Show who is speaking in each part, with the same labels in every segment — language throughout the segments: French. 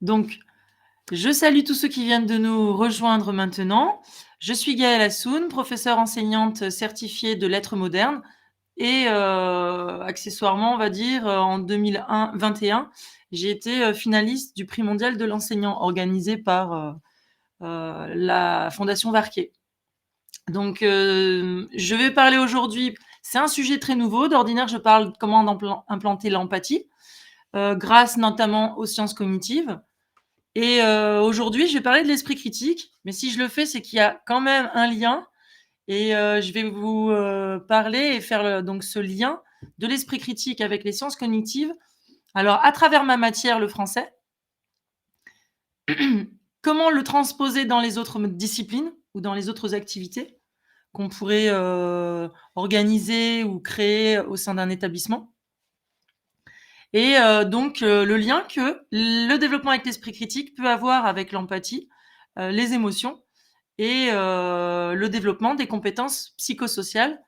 Speaker 1: Donc, je salue tous ceux qui viennent de nous rejoindre maintenant. Je suis Gaëlle Assoun, professeure enseignante certifiée de lettres modernes et accessoirement, on va dire, en 2021, j'ai été finaliste du prix mondial de l'enseignant organisé par la Fondation Varquet. Donc, je vais parler aujourd'hui, c'est un sujet très nouveau. D'ordinaire, je parle de comment implanter l'empathie, grâce notamment aux sciences cognitives. Et aujourd'hui, je vais parler de l'esprit critique, mais si je le fais, c'est qu'il y a quand même un lien. Et je vais vous parler et faire donc ce lien de l'esprit critique avec les sciences cognitives. Alors, à travers ma matière, le français, comment le transposer dans les autres disciplines ou dans les autres activités qu'on pourrait organiser ou créer au sein d'un établissement. Et donc, le lien que le développement avec l'esprit critique peut avoir avec l'empathie, les émotions et le développement des compétences psychosociales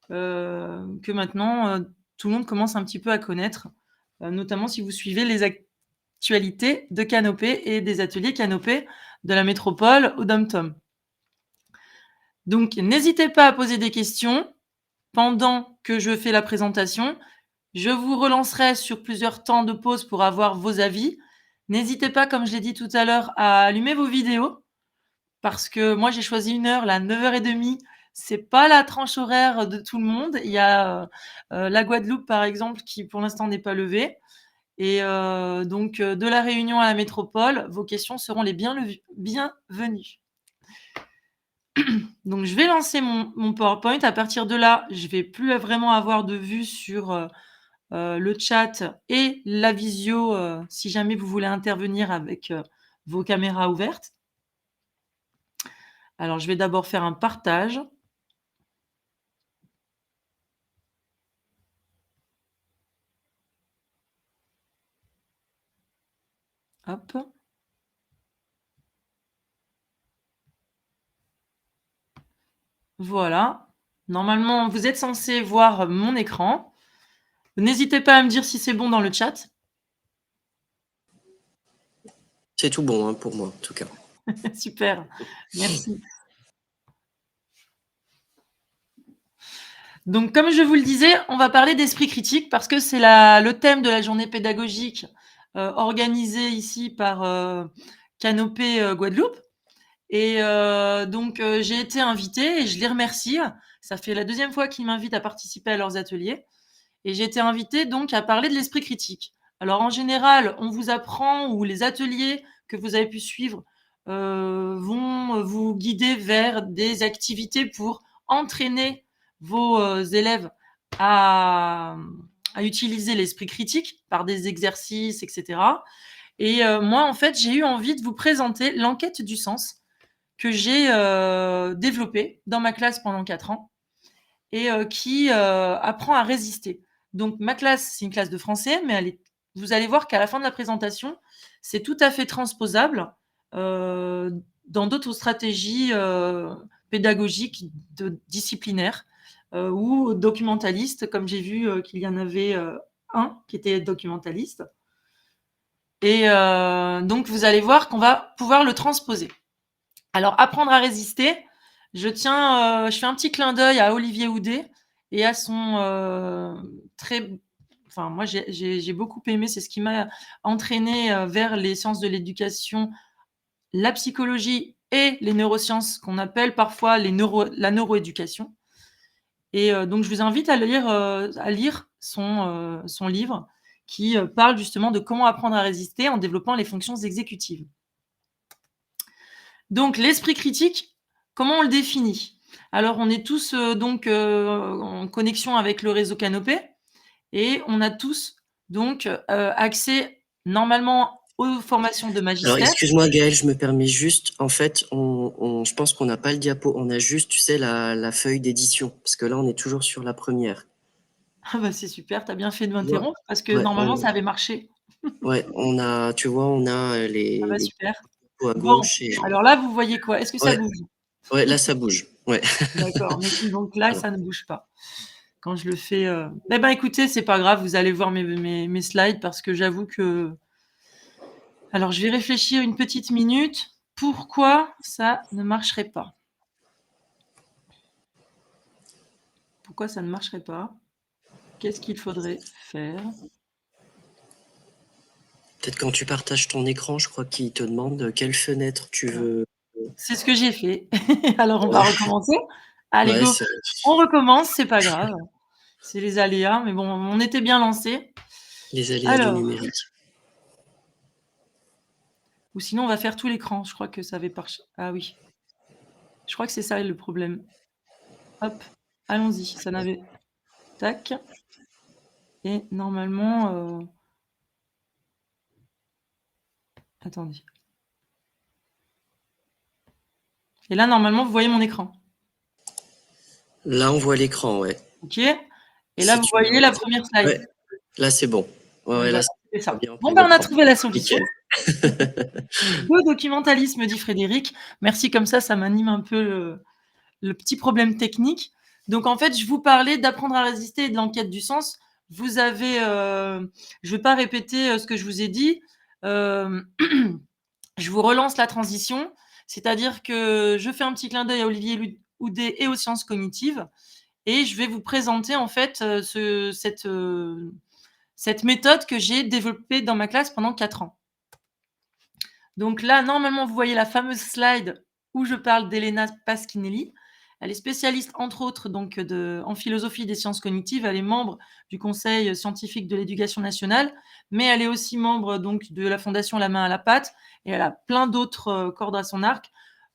Speaker 1: que maintenant tout le monde commence un petit peu à connaître, notamment si vous suivez les actualités de Canopé et des ateliers Canopé de la métropole au Dom-Tom. Donc, n'hésitez pas à poser des questions pendant que je fais la présentation. Je vous relancerai sur plusieurs temps de pause pour avoir vos avis. N'hésitez pas, comme je l'ai dit tout à l'heure, à allumer vos vidéos parce que moi, j'ai choisi une heure, là, 9h30. C'est pas la tranche horaire de tout le monde. Il y a la Guadeloupe, par exemple, qui pour l'instant n'est pas levée. Et donc, de la Réunion à la métropole, vos questions seront les bienvenues. Donc, je vais lancer mon PowerPoint. À partir de là, je vais plus vraiment avoir de vue sur le chat et la visio si jamais vous voulez intervenir avec vos caméras ouvertes. Alors, je vais d'abord faire un partage. Hop. Voilà. Normalement, vous êtes censé voir mon écran. N'hésitez pas à me dire si c'est bon dans le chat.
Speaker 2: C'est tout bon hein, pour moi, en tout cas.
Speaker 1: Super, merci. Donc, comme je vous le disais, on va parler d'esprit critique parce que c'est le thème de la journée pédagogique organisée ici par Canopé Guadeloupe. Et donc, j'ai été invitée et je les remercie. Ça fait la deuxième fois qu'ils m'invitent à participer à leurs ateliers. Et j'ai été invitée donc à parler de l'esprit critique. Alors, en général, on vous apprend ou les ateliers que vous avez pu suivre vont vous guider vers des activités pour entraîner vos élèves à utiliser l'esprit critique par des exercices, etc. Et moi, en fait, j'ai eu envie de vous présenter l'enquête du sens que j'ai développée dans ma classe pendant 4 ans et qui apprend à résister. Donc, ma classe, c'est une classe de français, mais vous allez voir qu'à la fin de la présentation, c'est tout à fait transposable dans d'autres stratégies pédagogiques disciplinaires ou documentalistes, comme j'ai vu qu'il y en avait un qui était documentaliste. Et donc, vous allez voir qu'on va pouvoir le transposer. Alors, apprendre à résister, je fais un petit clin d'œil à Olivier Houdet et à son enfin, moi, j'ai beaucoup aimé, c'est ce qui m'a entraîné vers les sciences de l'éducation, la psychologie et les neurosciences qu'on appelle parfois la neuroéducation. Et donc, je vous invite à lire son livre qui parle justement de comment apprendre à résister en développant les fonctions exécutives. Donc, l'esprit critique, comment on le définit? Alors, on est tous donc en connexion avec le réseau Canopé et on a tous donc accès normalement aux formations de
Speaker 2: Alors,
Speaker 1: magistère.
Speaker 2: excuse-moi Gaëlle, je me permets juste, en fait, je pense qu'on n'a pas le diapo, on a juste, tu sais, la feuille d'édition, parce que là, on est toujours sur la première.
Speaker 1: Ah bah, c'est super, tu as bien fait de
Speaker 2: Tu vois?
Speaker 1: m'interrompre parce que
Speaker 2: Ouais,
Speaker 1: normalement, ça avait marché.
Speaker 2: ouais, tu vois, on a
Speaker 1: Ah bah,
Speaker 2: les
Speaker 1: super.
Speaker 2: diapos à
Speaker 1: Bon,
Speaker 2: gauche et
Speaker 1: alors là, vous voyez quoi? Est-ce que ça
Speaker 2: ouais,
Speaker 1: bouge?
Speaker 2: ouais, là, ça bouge, ouais.
Speaker 1: D'accord, mais donc là,
Speaker 2: Voilà.
Speaker 1: ça ne bouge pas. Quand je le fais, eh ben, écoutez, c'est pas grave, vous allez voir mes slides parce que j'avoue que Alors, je vais réfléchir une petite minute. Pourquoi ça ne marcherait pas? Pourquoi ça ne marcherait pas? Qu'est-ce qu'il faudrait faire?
Speaker 2: Peut-être quand tu partages ton écran, je crois qu'il te demande quelle fenêtre tu veux.
Speaker 1: C'est ce que j'ai fait. Alors, on va
Speaker 2: Ouais,
Speaker 1: recommencer. Allez,
Speaker 2: ouais,
Speaker 1: go. On recommence, c'est pas grave. C'est les aléas, mais bon, on était bien lancés.
Speaker 2: les aléas du
Speaker 1: Alors,
Speaker 2: numérique.
Speaker 1: ou sinon, on va faire tout l'écran. Je crois que ça avait marché. Ah oui. Je crois que c'est ça le problème. Hop, allons-y. Ça n'avait. Tac. Et normalement. Attendez. Et là, normalement, vous voyez mon écran.
Speaker 2: Là, on voit l'écran, ouais.
Speaker 1: OK. Et là,
Speaker 2: Si
Speaker 1: vous
Speaker 2: tu
Speaker 1: voyez
Speaker 2: mets
Speaker 1: la première slide.
Speaker 2: ouais, là, c'est bon. Ouais,
Speaker 1: Donc
Speaker 2: ouais, là,
Speaker 1: voilà, c'est
Speaker 2: c'est
Speaker 1: ça.
Speaker 2: bien en
Speaker 1: Bon,
Speaker 2: plein
Speaker 1: ben, on a
Speaker 2: écran.
Speaker 1: trouvé la solution.
Speaker 2: Nickel.
Speaker 1: Beau documentalisme, dit Frédéric. Merci, comme ça m'anime un peu le petit problème technique. Donc, en fait, je vous parlais d'apprendre à résister et de l'enquête du sens. Vous avez, je vais pas répéter ce que je vous ai dit. Je vous relance la transition, c'est-à-dire que je fais un petit clin d'œil à Olivier Houdet et aux sciences cognitives, et je vais vous présenter en fait cette méthode que j'ai développée dans ma classe pendant 4 ans. Donc là, normalement, vous voyez la fameuse slide où je parle d'Elena Pasquinelli. Elle est spécialiste, entre autres, donc, en philosophie des sciences cognitives. Elle est membre du Conseil scientifique de l'éducation nationale, mais elle est aussi membre donc, de la Fondation La Main à la Pâte, et elle a plein d'autres cordes à son arc.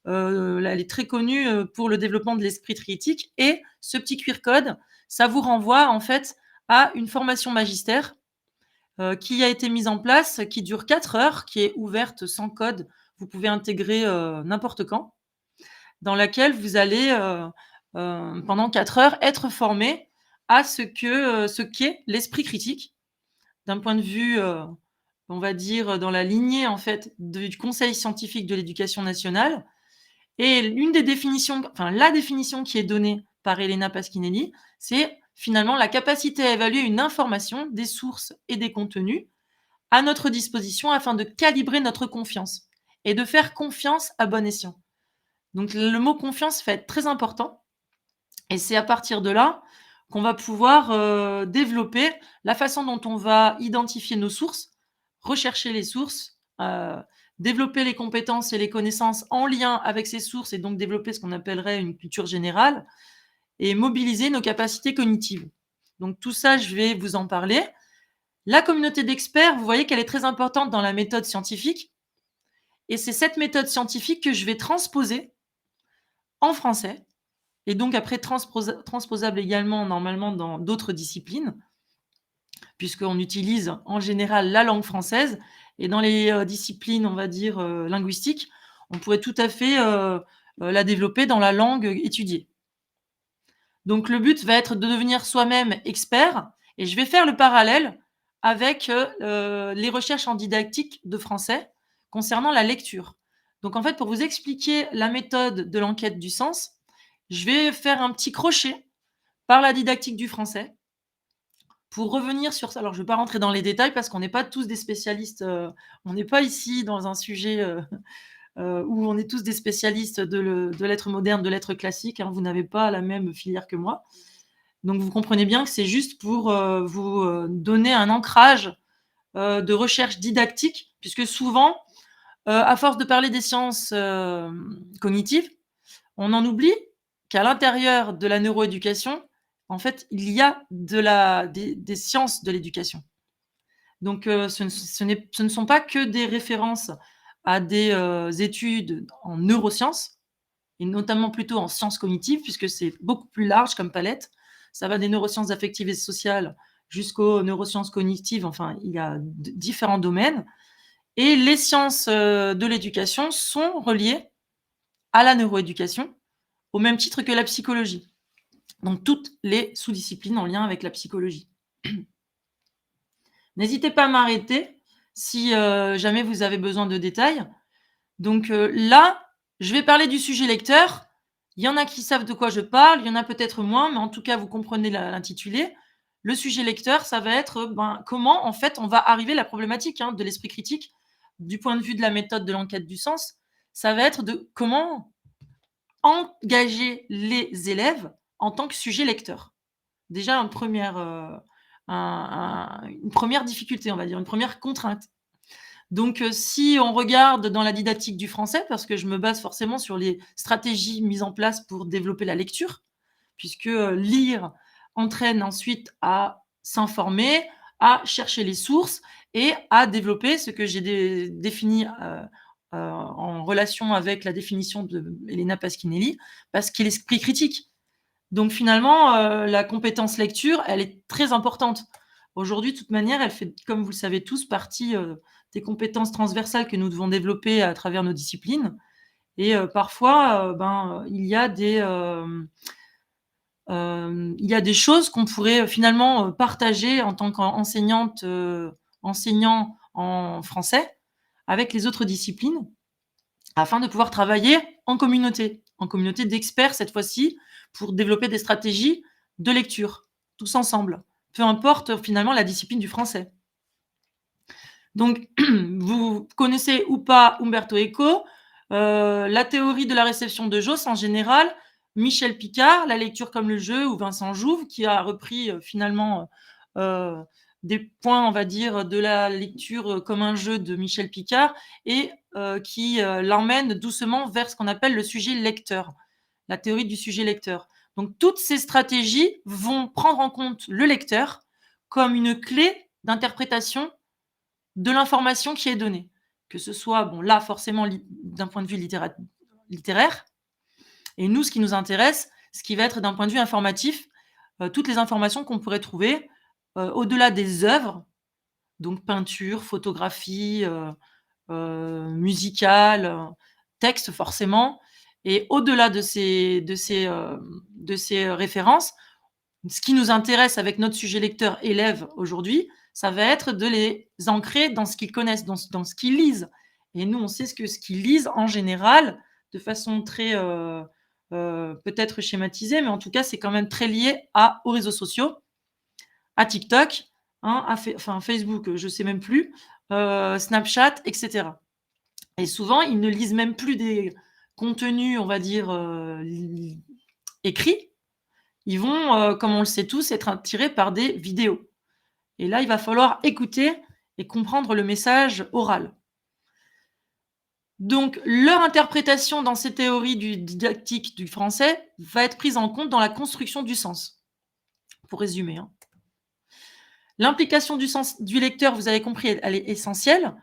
Speaker 1: Elle est très connue pour le développement de l'esprit critique. Et ce petit QR code, ça vous renvoie en fait à une formation magistère qui a été mise en place, qui dure 4 heures, qui est ouverte sans code. Vous pouvez intégrer n'importe quand, dans laquelle vous allez, pendant 4 heures, être formé à ce qu'est l'esprit critique, d'un point de vue, on va dire, dans la lignée en fait du Conseil scientifique de l'éducation nationale. Et l'une des définitions, enfin la définition qui est donnée par Elena Pasquinelli, c'est finalement la capacité à évaluer une information, des sources et des contenus à notre disposition afin de calibrer notre confiance et de faire confiance à bon escient. Donc le mot confiance va être très important, et c'est à partir de là qu'on va pouvoir développer la façon dont on va identifier nos sources, rechercher les sources, développer les compétences et les connaissances en lien avec ces sources, et donc développer ce qu'on appellerait une culture générale, et mobiliser nos capacités cognitives. Donc tout ça, je vais vous en parler. La communauté d'experts, vous voyez qu'elle est très importante dans la méthode scientifique, et c'est cette méthode scientifique que je vais transposer en français, et donc après transposable également normalement dans d'autres disciplines, puisqu'on utilise en général la langue française, et dans les disciplines, on va dire, linguistiques, on pourrait tout à fait la développer dans la langue étudiée. Donc le but va être de devenir soi-même expert, et je vais faire le parallèle avec les recherches en didactique de français concernant la lecture. Donc en fait, pour vous expliquer la méthode de l'enquête du sens, je vais faire un petit crochet par la didactique du français pour revenir sur ça. Alors je ne vais pas rentrer dans les détails parce qu'on n'est pas tous des spécialistes, on n'est pas ici dans un sujet où on est tous des spécialistes de lettres modernes, de lettres classiques, hein. Vous n'avez pas la même filière que moi. Donc vous comprenez bien que c'est juste pour vous donner un ancrage de recherche didactique, puisque souvent, à force de parler des sciences cognitives, on en oublie qu'à l'intérieur de la neuroéducation, en fait, il y a des sciences de l'éducation. Donc ce ne sont pas que des références à des études en neurosciences, et notamment plutôt en sciences cognitives, puisque c'est beaucoup plus large comme palette. Ça va des neurosciences affectives et sociales jusqu'aux neurosciences cognitives. Enfin, il y a différents domaines. Et les sciences de l'éducation sont reliées à la neuroéducation, au même titre que la psychologie. Donc toutes les sous-disciplines en lien avec la psychologie. N'hésitez pas à m'arrêter si jamais vous avez besoin de détails. Donc là, je vais parler du sujet lecteur. Il y en a qui savent de quoi je parle, il y en a peut-être moins, mais en tout cas, vous comprenez l'intitulé. Le sujet lecteur, ça va être comment, en fait, on va arriver à la problématique de l'esprit critique du point de vue de la méthode de l'enquête du sens, ça va être de comment engager les élèves en tant que sujet lecteur. Déjà une première difficulté, on va dire, une première contrainte. Donc, si on regarde dans la didactique du français, parce que je me base forcément sur les stratégies mises en place pour développer la lecture, puisque, lire entraîne ensuite à s'informer, à chercher les sources et à développer ce que j'ai défini, en relation avec la définition de Elena Pasquinelli, parce qu'est l'esprit critique. Donc finalement, la compétence lecture, elle est très importante. Aujourd'hui, de toute manière, elle fait, comme vous le savez tous, partie, des compétences transversales que nous devons développer à travers nos disciplines et parfois, il y a des choses qu'on pourrait, finalement, partager en tant qu'enseignante, enseignant en français avec les autres disciplines afin de pouvoir travailler en communauté d'experts cette fois-ci, pour développer des stratégies de lecture, tous ensemble, peu importe finalement la discipline du français. Donc, vous connaissez ou pas Umberto Eco, la théorie de la réception de Josse en général, Michel Picard, la lecture comme le jeu, ou Vincent Jouve, qui a repris finalement des points, on va dire, de la lecture comme un jeu de Michel Picard et qui l'emmène doucement vers ce qu'on appelle le sujet lecteur, la théorie du sujet lecteur. Donc, toutes ces stratégies vont prendre en compte le lecteur comme une clé d'interprétation de l'information qui est donnée. Que ce soit, bon, là, forcément, d'un point de vue littéraire, et nous, ce qui nous intéresse, ce qui va être d'un point de vue informatif, toutes les informations qu'on pourrait trouver au-delà des œuvres, donc peinture, photographie, musicale, texte forcément, et au-delà de ces références, ce qui nous intéresse avec notre sujet lecteur élève aujourd'hui, ça va être de les ancrer dans ce qu'ils connaissent, dans ce qu'ils lisent. Et nous, on sait ce qu'ils lisent en général, de façon très peut-être schématisée, mais en tout cas, c'est quand même très lié aux réseaux sociaux, à TikTok, hein, Facebook, je ne sais même plus, Snapchat, etc. Et souvent, ils ne lisent même plus des contenus, on va dire, écrits. Ils vont, comme on le sait tous, être attirés par des vidéos. Et là, il va falloir écouter et comprendre le message oral. Donc, leur interprétation dans ces théories du didactique du français va être prise en compte dans la construction du sens. Pour résumer, hein. L'implication du sens du lecteur, vous avez compris, elle est essentielle.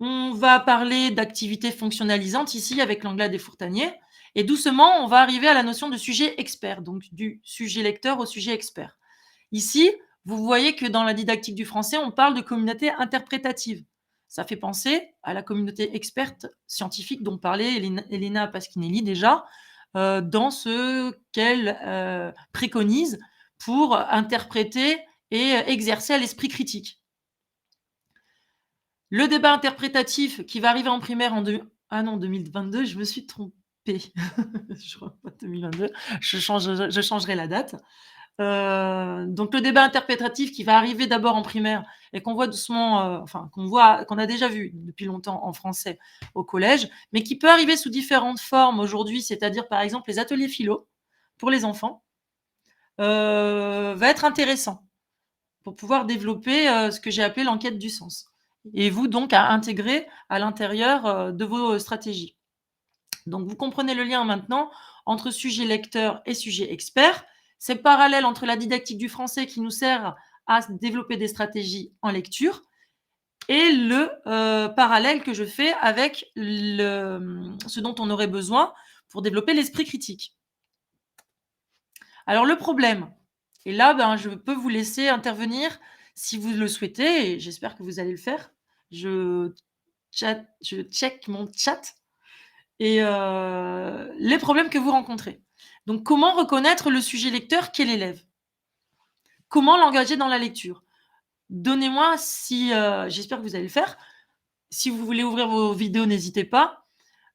Speaker 1: On va parler d'activité fonctionnalisante ici avec l'Anglade et Fourtanier. Et doucement, on va arriver à la notion de sujet expert, donc du sujet lecteur au sujet expert. Ici, vous voyez que dans la didactique du français, on parle de communauté interprétative. Ça fait penser à la communauté experte scientifique dont parlait Elena Pasquinelli déjà, dans ce qu'elle préconise pour interpréter et exercer à l'esprit critique. Le débat interprétatif qui va arriver en primaire en 2022, je me suis trompée. Je crois pas 2022, je changerai la date. Donc le débat interprétatif qui va arriver d'abord en primaire et qu'on voit doucement, qu'on a déjà vu depuis longtemps en français au collège, mais qui peut arriver sous différentes formes aujourd'hui, c'est-à-dire par exemple les ateliers philo pour les enfants, va être intéressant pour pouvoir développer ce que j'ai appelé l'enquête du sens. Et vous donc à intégrer à l'intérieur de vos stratégies. Donc vous comprenez le lien maintenant entre sujet lecteur et sujet expert. C'est parallèle entre la didactique du français qui nous sert à développer des stratégies en lecture et le parallèle que je fais avec ce dont on aurait besoin pour développer l'esprit critique. Alors le problème, et là je peux vous laisser intervenir si vous le souhaitez, et j'espère que vous allez le faire. Je check mon chat et les problèmes que vous rencontrez. Donc, comment reconnaître le sujet lecteur qu'est l'élève? Comment l'engager dans la lecture? Donnez-moi si, j'espère que vous allez le faire. Si vous voulez ouvrir vos vidéos, n'hésitez pas.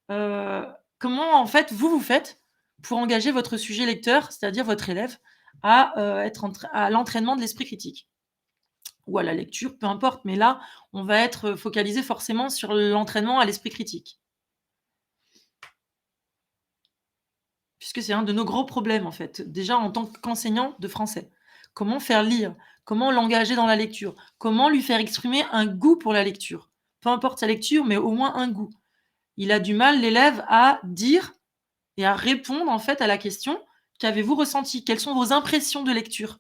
Speaker 1: Comment, en fait, vous faites pour engager votre sujet lecteur, c'est-à-dire votre élève, à être à l'entraînement de l'esprit critique? ou à la lecture, peu importe. Mais là, on va être focalisé forcément sur l'entraînement à l'esprit critique. Puisque c'est un de nos gros problèmes, en fait, déjà en tant qu'enseignant de français. Comment faire lire? Comment l'engager dans la lecture? Comment lui faire exprimer un goût pour la lecture? Peu importe sa lecture, mais au moins un goût. Il a du mal, l'élève, à dire et à répondre, en fait, à la question: «Qu'avez-vous ressenti? Quelles sont vos impressions de lecture?»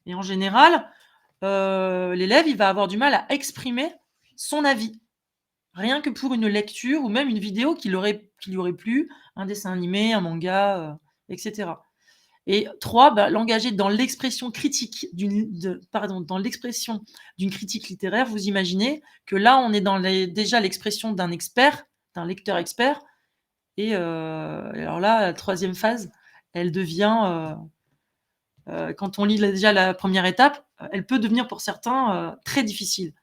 Speaker 1: Et en général, l'élève, il va avoir du mal à exprimer son avis. Rien que pour une lecture ou même une vidéo qui lui aurait plu, un dessin animé, un manga, et cetera. Et 3, l'engager dans l'expression critique dans l'expression d'une critique littéraire. Vous imaginez que là, on est dans déjà l'expression d'un expert, d'un lecteur expert. Et alors là, la 3e phase, elle devient, quand on lit déjà la première étape, elle peut devenir pour certains très difficile.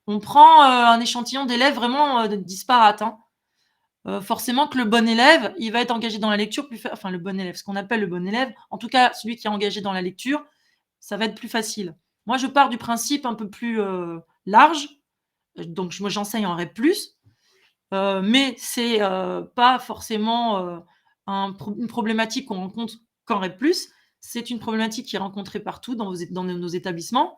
Speaker 1: On prend un échantillon d'élèves vraiment disparates, hein. Forcément que le bon élève, il va être engagé dans la lecture enfin le bon élève, ce qu'on appelle le bon élève, en tout cas celui qui est engagé dans la lecture, ça va être plus facile. Moi, je pars du principe un peu plus large, donc moi j'enseigne en REP+, mais c'est pas forcément une problématique qu'on rencontre qu'en REP+, c'est une problématique qui est rencontrée partout dans nos établissements.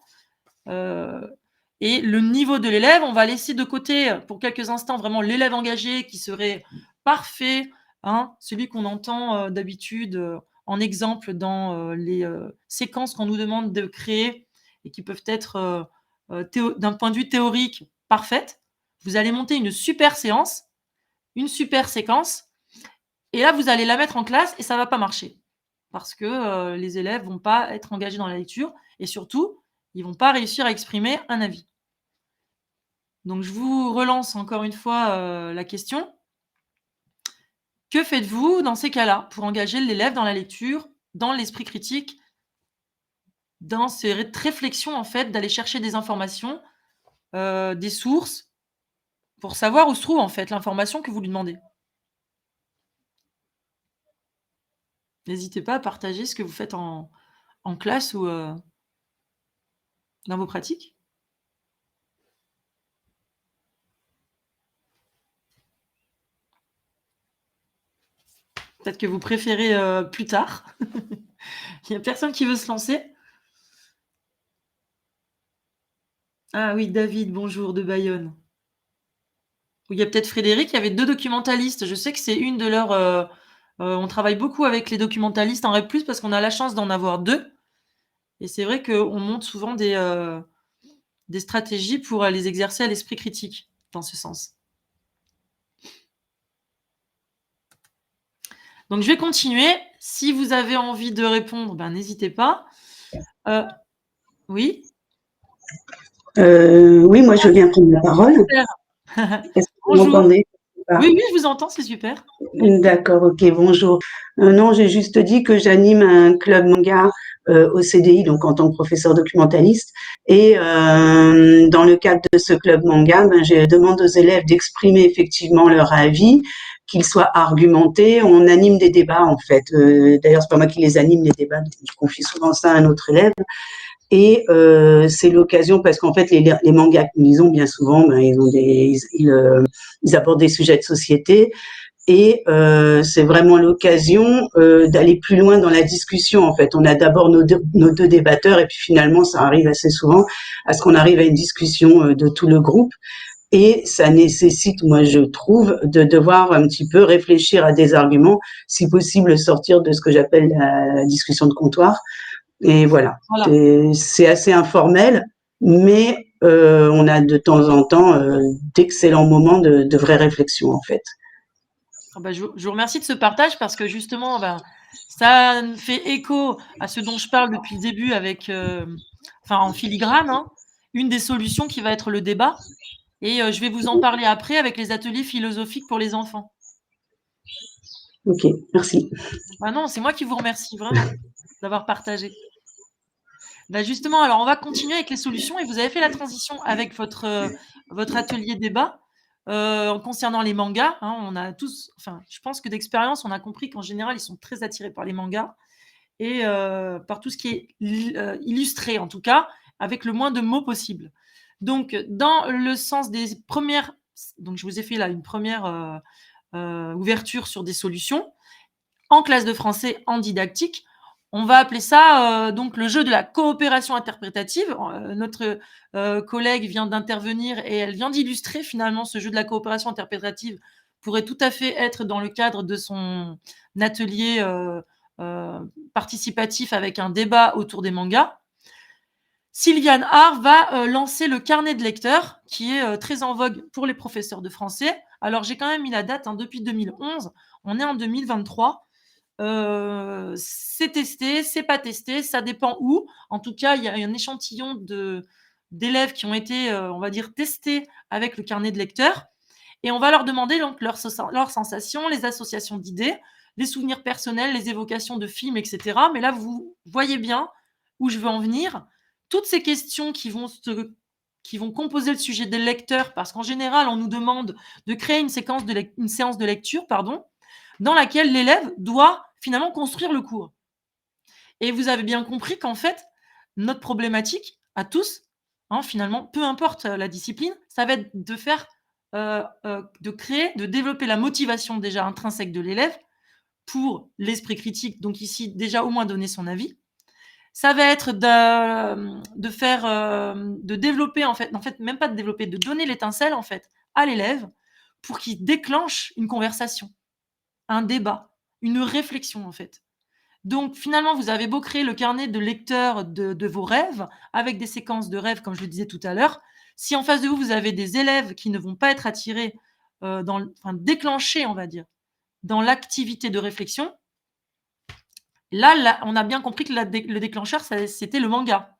Speaker 1: Et le niveau de l'élève, on va laisser de côté pour quelques instants vraiment l'élève engagé qui serait parfait, hein, celui qu'on entend d'habitude en exemple dans les séquences qu'on nous demande de créer et qui peuvent être d'un point de vue théorique parfaites. Vous allez monter une super séance, une super séquence, et là vous allez la mettre en classe et ça va pas marcher parce que les élèves vont pas être engagés dans la lecture et surtout ils vont pas réussir à exprimer un avis. Donc je vous relance encore une fois la question. Que faites-vous dans ces cas-là pour engager l'élève dans la lecture, dans l'esprit critique, dans ces réflexions en fait, d'aller chercher des informations, des sources, pour savoir où se trouve en fait l'information que vous lui demandez? N'hésitez pas à partager ce que vous faites en classe ou dans vos pratiques. Peut-être que vous préférez plus tard. Il y a personne qui veut se lancer? Ah oui, David, bonjour, de Bayonne. Ou il y a peut-être Frédéric, il y avait 2 documentalistes. Je sais que c'est une de leurs, on travaille beaucoup avec les documentalistes en REP+, parce qu'on a la chance d'en avoir 2 et c'est vrai qu'on monte souvent des stratégies pour les exercer à l'esprit critique, dans ce sens. Donc je vais continuer. Si vous avez envie de répondre, n'hésitez pas. Oui?
Speaker 3: Oui, moi je viens prendre la parole.
Speaker 1: Super.
Speaker 3: Est-ce que vous
Speaker 1: Bonjour.
Speaker 3: m'entendez?
Speaker 1: Oui, oui, je vous entends, c'est super.
Speaker 3: D'accord, ok, bonjour. Non, j'ai juste dit que j'anime un club manga au CDI, donc en tant que professeur documentaliste. Et dans le cadre de ce club manga, je demande aux élèves d'exprimer effectivement leur avis, qu'ils soient argumentés. On anime des débats en fait. D'ailleurs, c'est pas moi qui les anime les débats, je confie souvent ça à un autre élève. Et c'est l'occasion parce qu'en fait les mangas que nous lisons bien souvent, ils abordent des sujets de société et c'est vraiment l'occasion d'aller plus loin dans la discussion. En fait, on a d'abord nos deux débatteurs et puis finalement ça arrive assez souvent à ce qu'on arrive à une discussion de tout le groupe. Et ça nécessite, moi je trouve, de devoir un petit peu réfléchir à des arguments, si possible sortir de ce que j'appelle la discussion de comptoir. Et voilà, c'est assez informel, mais on a de temps en temps d'excellents moments de vraie réflexion en fait.
Speaker 1: Je vous remercie de ce partage parce que justement, ça fait écho à ce dont je parle depuis le début avec, en filigrane, hein, une des solutions qui va être le débat et je vais vous en parler après avec les ateliers philosophiques pour les enfants.
Speaker 3: Ok, merci.
Speaker 1: Non, c'est moi qui vous remercie vraiment d'avoir partagé. Justement, alors on va continuer avec les solutions et vous avez fait la transition avec votre atelier débat concernant les mangas, hein. On a tous, je pense que d'expérience, on a compris qu'en général, ils sont très attirés par les mangas et par tout ce qui est illustré en tout cas, avec le moins de mots possible. Donc, dans le sens des premières... Donc, je vous ai fait là une première ouverture sur des solutions. En classe de français, en didactique, on va appeler ça donc le jeu de la coopération interprétative. Notre collègue vient d'intervenir et elle vient d'illustrer finalement ce jeu de la coopération interprétative pourrait tout à fait être dans le cadre de son atelier participatif avec un débat autour des mangas. Sylviane Haar va lancer le carnet de lecteurs qui est très en vogue pour les professeurs de français. Alors j'ai quand même mis la date depuis 2011, on est en 2023. C'est testé, c'est pas testé, ça dépend où. En tout cas, il y a un échantillon d'élèves qui ont été, on va dire, testés avec le carnet de lecteurs. Et on va leur demander donc leurs sensations, les associations d'idées, les souvenirs personnels, les évocations de films, etc. Mais là, vous voyez bien où je veux en venir. Toutes ces questions qui vont composer le sujet des lecteurs, parce qu'en général, on nous demande de créer une séance de lecture, dans laquelle l'élève doit finalement construire le cours. Et vous avez bien compris qu'en fait, notre problématique à tous, finalement, peu importe la discipline, ça va être de faire, de créer, de développer la motivation déjà intrinsèque de l'élève pour l'esprit critique, donc ici déjà au moins donner son avis. Ça va être de faire, de développer en fait même pas de développer, de donner l'étincelle en fait à l'élève pour qu'il déclenche une conversation, un débat, une réflexion en fait. Donc finalement, vous avez beau créer le carnet de lecteurs de vos rêves, avec des séquences de rêves, comme je le disais tout à l'heure, si en face de vous, vous avez des élèves qui ne vont pas être attirés, déclenchés, on va dire, dans l'activité de réflexion, là, on a bien compris que le déclencheur, c'était le manga.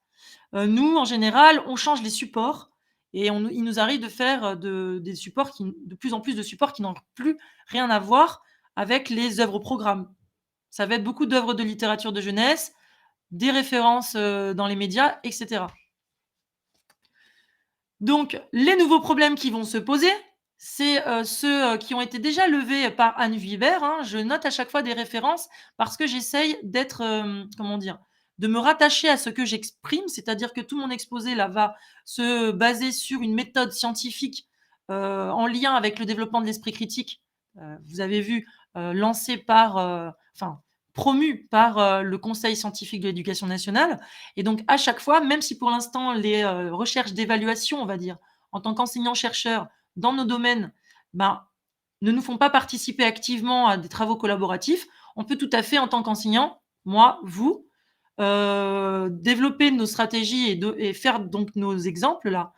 Speaker 1: Nous, en général, on change les supports et il nous arrive de faire des supports de plus en plus de supports qui n'ont plus rien à voir avec les œuvres programmes. Ça va être beaucoup d'œuvres de littérature de jeunesse, des références dans les médias, etc. Donc, les nouveaux problèmes qui vont se poser, c'est ceux qui ont été déjà levés par Anne Vuibert. Je note à chaque fois des références parce que j'essaye d'être, de me rattacher à ce que j'exprime, c'est-à-dire que tout mon exposé là va se baser sur une méthode scientifique en lien avec le développement de l'esprit critique. Vous avez vu, lancé par, promu par le Conseil scientifique de l'éducation nationale. Et donc, à chaque fois, même si pour l'instant, les recherches d'évaluation, on va dire, en tant qu'enseignants-chercheurs dans nos domaines, ne nous font pas participer activement à des travaux collaboratifs, on peut tout à fait, en tant qu'enseignant, moi, vous, développer nos stratégies et faire donc nos exemples là,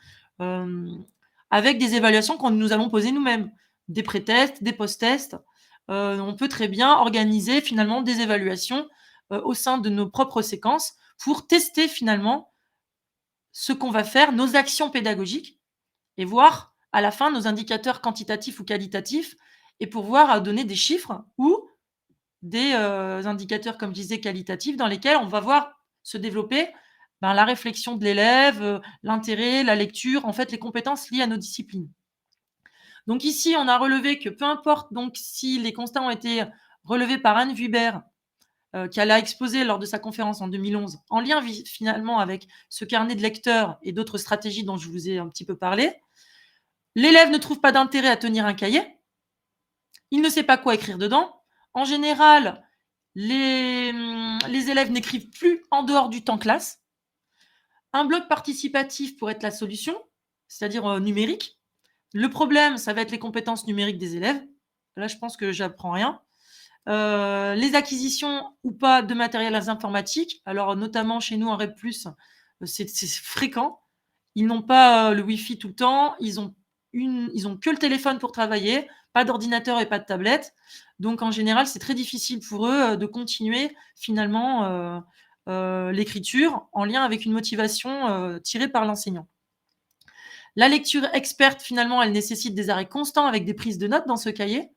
Speaker 1: avec des évaluations que nous allons poser nous-mêmes, des pré-tests, des post-tests. On peut très bien organiser finalement des évaluations au sein de nos propres séquences pour tester finalement ce qu'on va faire, nos actions pédagogiques, et voir à la fin nos indicateurs quantitatifs ou qualitatifs, et pouvoir donner des chiffres ou des indicateurs, comme je disais, qualitatifs, dans lesquels on va voir se développer la réflexion de l'élève, l'intérêt, la lecture, en fait les compétences liées à nos disciplines. Donc ici, on a relevé que peu importe donc si les constats ont été relevés par Anne Vuibert, qu'elle a exposé lors de sa conférence en 2011, en lien finalement avec ce carnet de lecteurs et d'autres stratégies dont je vous ai un petit peu parlé, l'élève ne trouve pas d'intérêt à tenir un cahier, il ne sait pas quoi écrire dedans. En général, les élèves n'écrivent plus en dehors du temps classe. Un bloc participatif pourrait être la solution, c'est-à-dire numérique. Le problème, ça va être les compétences numériques des élèves. Là, je pense que j'apprends rien. Les acquisitions ou pas de matériel informatique. Alors, notamment chez nous en REP+, c'est fréquent. Ils n'ont pas le Wi-Fi tout le temps. Ils ont que le téléphone pour travailler, pas d'ordinateur et pas de tablette. Donc, en général, c'est très difficile pour eux de continuer finalement l'écriture en lien avec une motivation tirée par l'enseignant. La lecture experte, finalement, elle nécessite des arrêts constants avec des prises de notes dans ce cahier.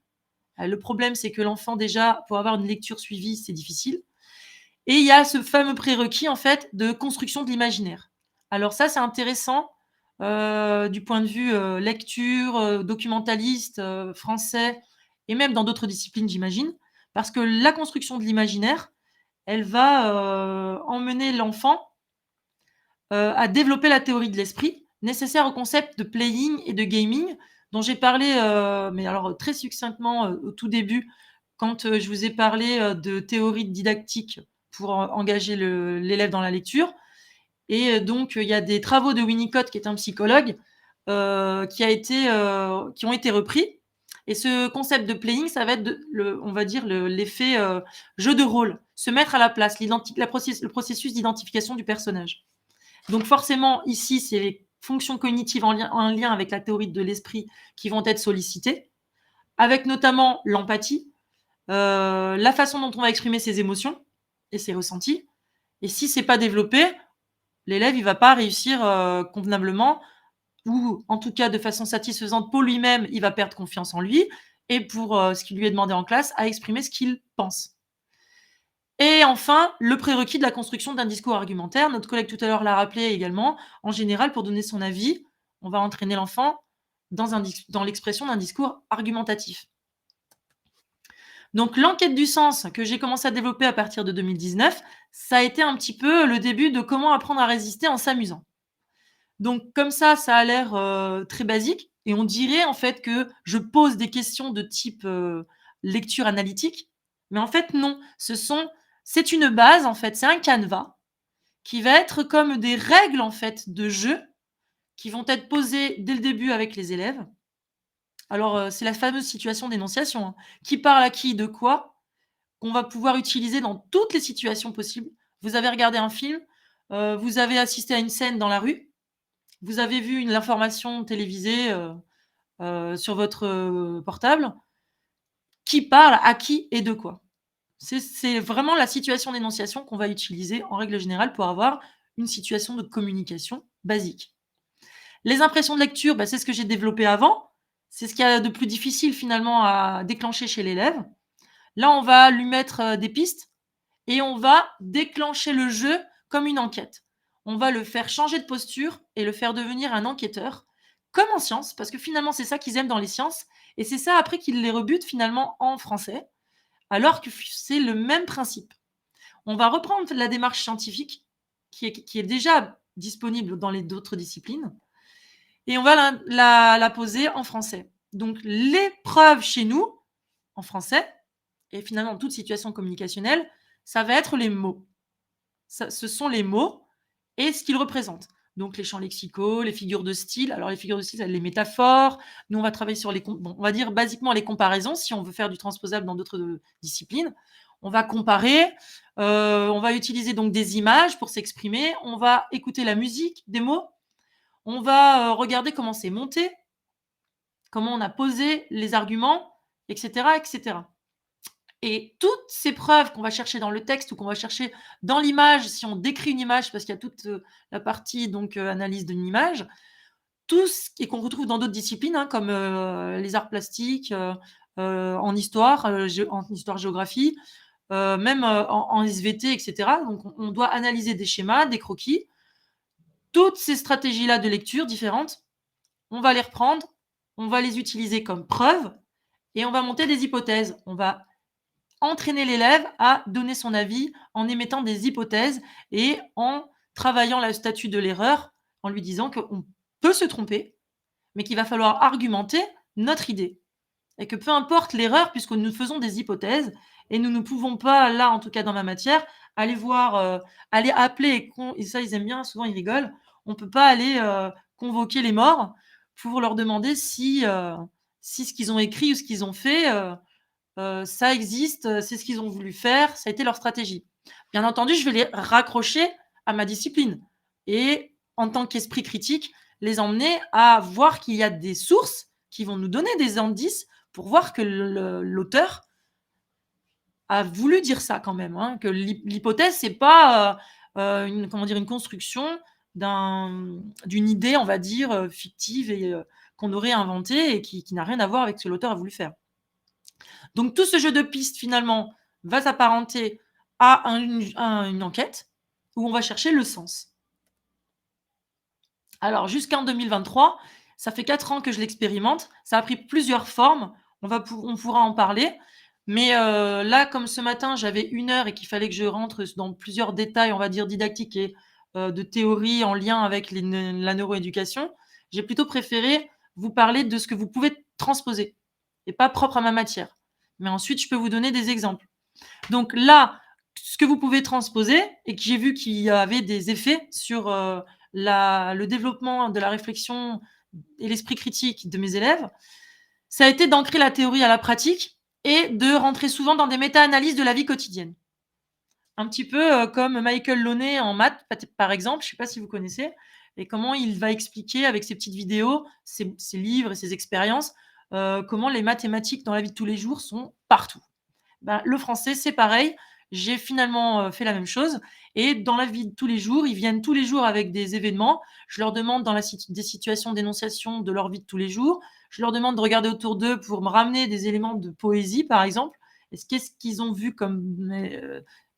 Speaker 1: Le problème, c'est que l'enfant, déjà, pour avoir une lecture suivie, c'est difficile. Et il y a ce fameux prérequis, en fait, de construction de l'imaginaire. Alors ça, c'est intéressant du point de vue lecture, documentaliste, français, et même dans d'autres disciplines, j'imagine, parce que la construction de l'imaginaire, elle va emmener l'enfant à développer la théorie de l'esprit, nécessaire au concept de playing et de gaming, dont j'ai parlé, mais alors très succinctement, au tout début, quand, je vous ai parlé, de théorie didactique pour engager l'élève dans la lecture. Et donc, il y a des travaux de Winnicott, qui est un psychologue, qui ont été repris. Et ce concept de playing, ça va être on va dire l'effet jeu de rôle, se mettre à la place, le processus d'identification du personnage. Donc forcément, ici, c'est les fonctions cognitives en lien avec la théorie de l'esprit qui vont être sollicitées, avec notamment l'empathie, la façon dont on va exprimer ses émotions et ses ressentis. Et si c'est pas développé, l'élève, il va pas réussir convenablement, ou en tout cas de façon satisfaisante pour lui-même, il va perdre confiance en lui, et pour ce qui lui est demandé en classe, à exprimer ce qu'il pense. Et enfin, le prérequis de la construction d'un discours argumentaire. Notre collègue tout à l'heure l'a rappelé également. En général, pour donner son avis, on va entraîner l'enfant dans l'expression d'un discours argumentatif. Donc l'enquête du sens que j'ai commencé à développer à partir de 2019, ça a été un petit peu le début de comment apprendre à résister en s'amusant. Donc comme ça a l'air très basique, et on dirait en fait que je pose des questions de type lecture analytique, mais en fait non. C'est une base en fait, c'est un canevas qui va être comme des règles en fait de jeu qui vont être posées dès le début avec les élèves. Alors c'est la fameuse situation d'énonciation, hein. Qui parle à qui, de quoi, qu'on va pouvoir utiliser dans toutes les situations possibles. Vous avez regardé un film, vous avez assisté à une scène dans la rue, vous avez vu l'information télévisée sur votre portable. Qui parle à qui et de quoi? C'est vraiment la situation d'énonciation qu'on va utiliser en règle générale pour avoir une situation de communication basique. Les impressions de lecture, bah, c'est ce que j'ai développé avant. C'est ce qu'il y a de plus difficile finalement à déclencher chez l'élève. Là, on va lui mettre des pistes et on va déclencher le jeu comme une enquête. On va le faire changer de posture et le faire devenir un enquêteur, comme en sciences, parce que finalement, c'est ça qu'ils aiment dans les sciences, et c'est ça après qu'ils les rebutent finalement en français, alors que c'est le même principe. On va reprendre la démarche scientifique qui est déjà disponible dans les d'autres disciplines, et on va la poser en français. Donc l'épreuve chez nous, en français, et finalement toute situation communicationnelle, ça va être les mots. Ce sont les mots et ce qu'ils représentent. Donc les champs lexicaux, les figures de style. Alors les figures de style, les métaphores. Nous, on va travailler sur on va dire basiquement les comparaisons, si on veut faire du transposable dans d'autres disciplines. On va comparer, on va utiliser donc des images pour s'exprimer, on va écouter la musique des mots, on va regarder comment c'est monté, comment on a posé les arguments, etc., etc. Et toutes ces preuves qu'on va chercher dans le texte ou qu'on va chercher dans l'image, si on décrit une image, parce qu'il y a toute la partie donc analyse d'une image, tout ce qu'on retrouve dans d'autres disciplines, hein, comme les arts plastiques, en histoire, géographie, même en SVT, etc. Donc on doit analyser des schémas, des croquis. Toutes ces stratégies-là de lecture différentes, on va les reprendre, on va les utiliser comme preuves et on va monter des hypothèses. On va entraîner l'élève à donner son avis en émettant des hypothèses et en travaillant le statut de l'erreur, en lui disant qu'on peut se tromper, mais qu'il va falloir argumenter notre idée. Et que peu importe l'erreur, puisque nous faisons des hypothèses, et nous ne pouvons pas, là, en tout cas dans ma matière, aller voir, aller appeler, et ça ils aiment bien, souvent ils rigolent, on ne peut pas aller convoquer les morts pour leur demander si ce qu'ils ont écrit ou ce qu'ils ont fait, ça existe, c'est ce qu'ils ont voulu faire, ça a été leur stratégie. Bien entendu, je vais les raccrocher à ma discipline et en tant qu'esprit critique, les emmener à voir qu'il y a des sources qui vont nous donner des indices pour voir que l'auteur a voulu dire ça quand même, hein, que l'hypothèse, c'est pas une construction d'une idée, on va dire, fictive et qu'on aurait inventée et qui n'a rien à voir avec ce que l'auteur a voulu faire. Donc tout ce jeu de pistes finalement va s'apparenter à une enquête où on va chercher le sens. Alors jusqu'en 2023, ça fait 4 ans que je l'expérimente, ça a pris plusieurs formes, on pourra en parler, mais là comme ce matin j'avais 1 heure et qu'il fallait que je rentre dans plusieurs détails, on va dire didactiques et de théorie en lien avec la neuroéducation. J'ai plutôt préféré vous parler de ce que vous pouvez transposer et pas propre à ma matière. Mais ensuite, je peux vous donner des exemples. Donc là, ce que vous pouvez transposer et que j'ai vu qu'il y avait des effets sur le développement de la réflexion et l'esprit critique de mes élèves, ça a été d'ancrer la théorie à la pratique et de rentrer souvent dans des méta-analyses de la vie quotidienne. Un petit peu comme Michael Launay en maths, par exemple, je ne sais pas si vous connaissez, et comment il va expliquer avec ses petites vidéos, ses livres et ses expériences, comment les mathématiques dans la vie de tous les jours sont partout. Ben, le français, c'est pareil. J'ai finalement fait la même chose. Et dans la vie de tous les jours, ils viennent tous les jours avec des événements. Je leur demande dans des situations d'énonciation de leur vie de tous les jours. Je leur demande de regarder autour d'eux pour me ramener des éléments de poésie, par exemple. Qu'est-ce qu'ils ont vu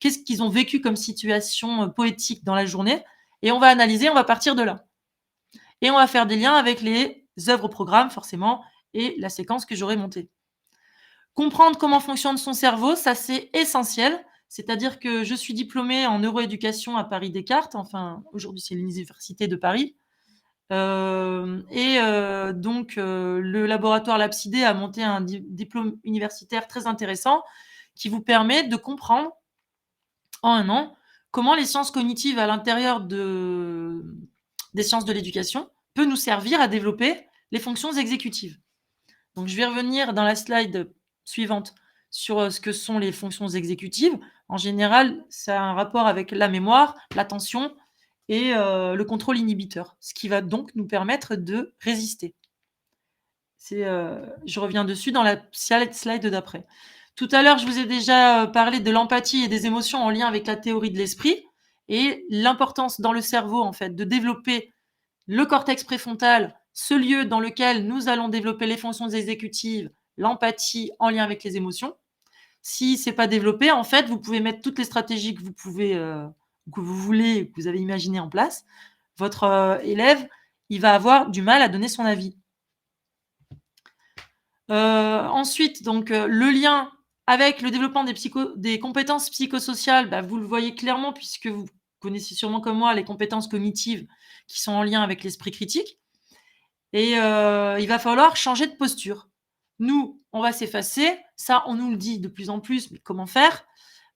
Speaker 1: qu'est-ce qu'ils ont vécu comme situation poétique dans la journée? Et on va analyser, on va partir de là. Et on va faire des liens avec les œuvres programmes, forcément, et la séquence que j'aurai montée. Comprendre comment fonctionne son cerveau, ça c'est essentiel. C'est-à-dire que je suis diplômée en neuroéducation à Paris Descartes, enfin aujourd'hui c'est l'université de Paris. Donc le laboratoire Lapsidé a monté un diplôme universitaire très intéressant qui vous permet de comprendre en 1 an comment les sciences cognitives à l'intérieur des sciences de l'éducation peut nous servir à développer les fonctions exécutives. Donc je vais revenir dans la slide suivante sur ce que sont les fonctions exécutives. En général, ça a un rapport avec la mémoire, l'attention et le contrôle inhibiteur, ce qui va donc nous permettre de résister. Je reviens dessus dans la slide d'après. Tout à l'heure, je vous ai déjà parlé de l'empathie et des émotions en lien avec la théorie de l'esprit et l'importance dans le cerveau, en fait, de développer le cortex préfrontal, ce lieu dans lequel nous allons développer les fonctions exécutives, l'empathie en lien avec les émotions. Si c'est pas développé, en fait, vous pouvez mettre toutes les stratégies que vous pouvez, que vous voulez, que vous avez imaginées en place. Votre élève, il va avoir du mal à donner son avis. Ensuite, donc, le lien avec le développement des compétences psychosociales, bah, vous le voyez clairement puisque vous connaissez sûrement comme moi les compétences cognitives qui sont en lien avec l'esprit critique. Et il va falloir changer de posture. Nous, on va s'effacer. Ça, on nous le dit de plus en plus, mais comment faire?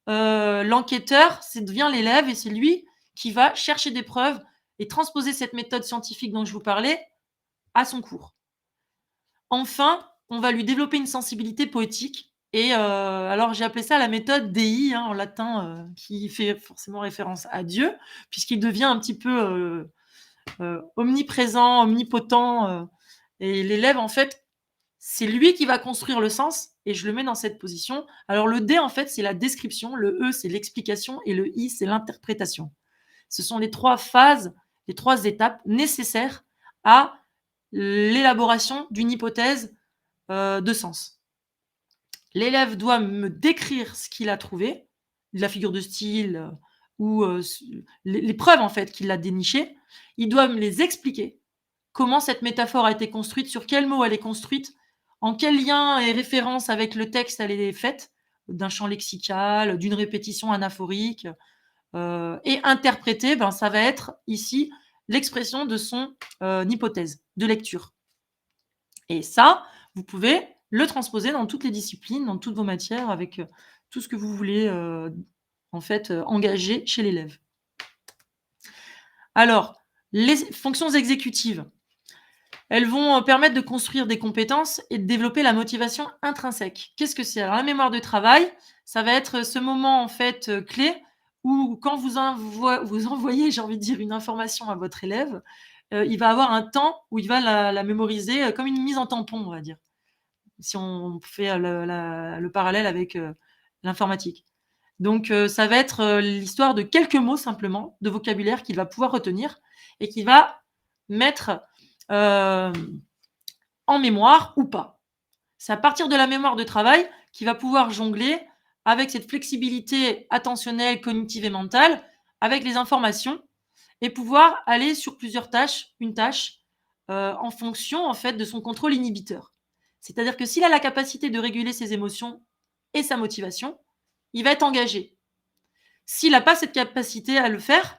Speaker 1: L'enquêteur, c'est devient l'élève et c'est lui qui va chercher des preuves et transposer cette méthode scientifique dont je vous parlais à son cours. Enfin, on va lui développer une sensibilité poétique et alors j'ai appelé ça la méthode DI, en latin, qui fait forcément référence à Dieu, puisqu'il devient un petit peu, omniprésent, omnipotent, et l'élève, en fait, c'est lui qui va construire le sens et je le mets dans cette position. Alors le D, en fait, c'est la description, le E, c'est l'explication et le I, c'est l'interprétation. Ce sont les 3 phases, les 3 étapes nécessaires à l'élaboration d'une hypothèse de sens. L'élève doit me décrire ce qu'il a trouvé, la figure de style ou les preuves en fait qu'il a dénichées. Il doit me les expliquer. Comment cette métaphore a été construite, sur quels mots elle est construite, en quel lien et référence avec le texte elle est faite, d'un champ lexical, d'une répétition anaphorique, et interpréter, ben, ça va être ici l'expression de son hypothèse de lecture. Et ça, vous pouvez le transposer dans toutes les disciplines, dans toutes vos matières, avec tout ce que vous voulez en fait engager chez l'élève. Alors, les fonctions exécutives, elles vont permettre de construire des compétences et de développer la motivation intrinsèque. Qu'est-ce que c'est? Alors, la mémoire de travail, ça va être ce moment en fait clé où quand vous envoyez, j'ai envie de dire, une information à votre élève, il va avoir un temps où il va la mémoriser comme une mise en tampon, on va dire. Si on fait le parallèle avec l'informatique. Donc, ça va être l'histoire de quelques mots simplement, de vocabulaire qu'il va pouvoir retenir et qu'il va mettre en mémoire ou pas. C'est à partir de la mémoire de travail qu'il va pouvoir jongler avec cette flexibilité attentionnelle, cognitive et mentale, avec les informations et pouvoir aller sur plusieurs tâches, une tâche, en fonction en fait de son contrôle inhibiteur. C'est-à-dire que s'il a la capacité de réguler ses émotions et sa motivation, il va être engagé. S'il n'a pas cette capacité à le faire,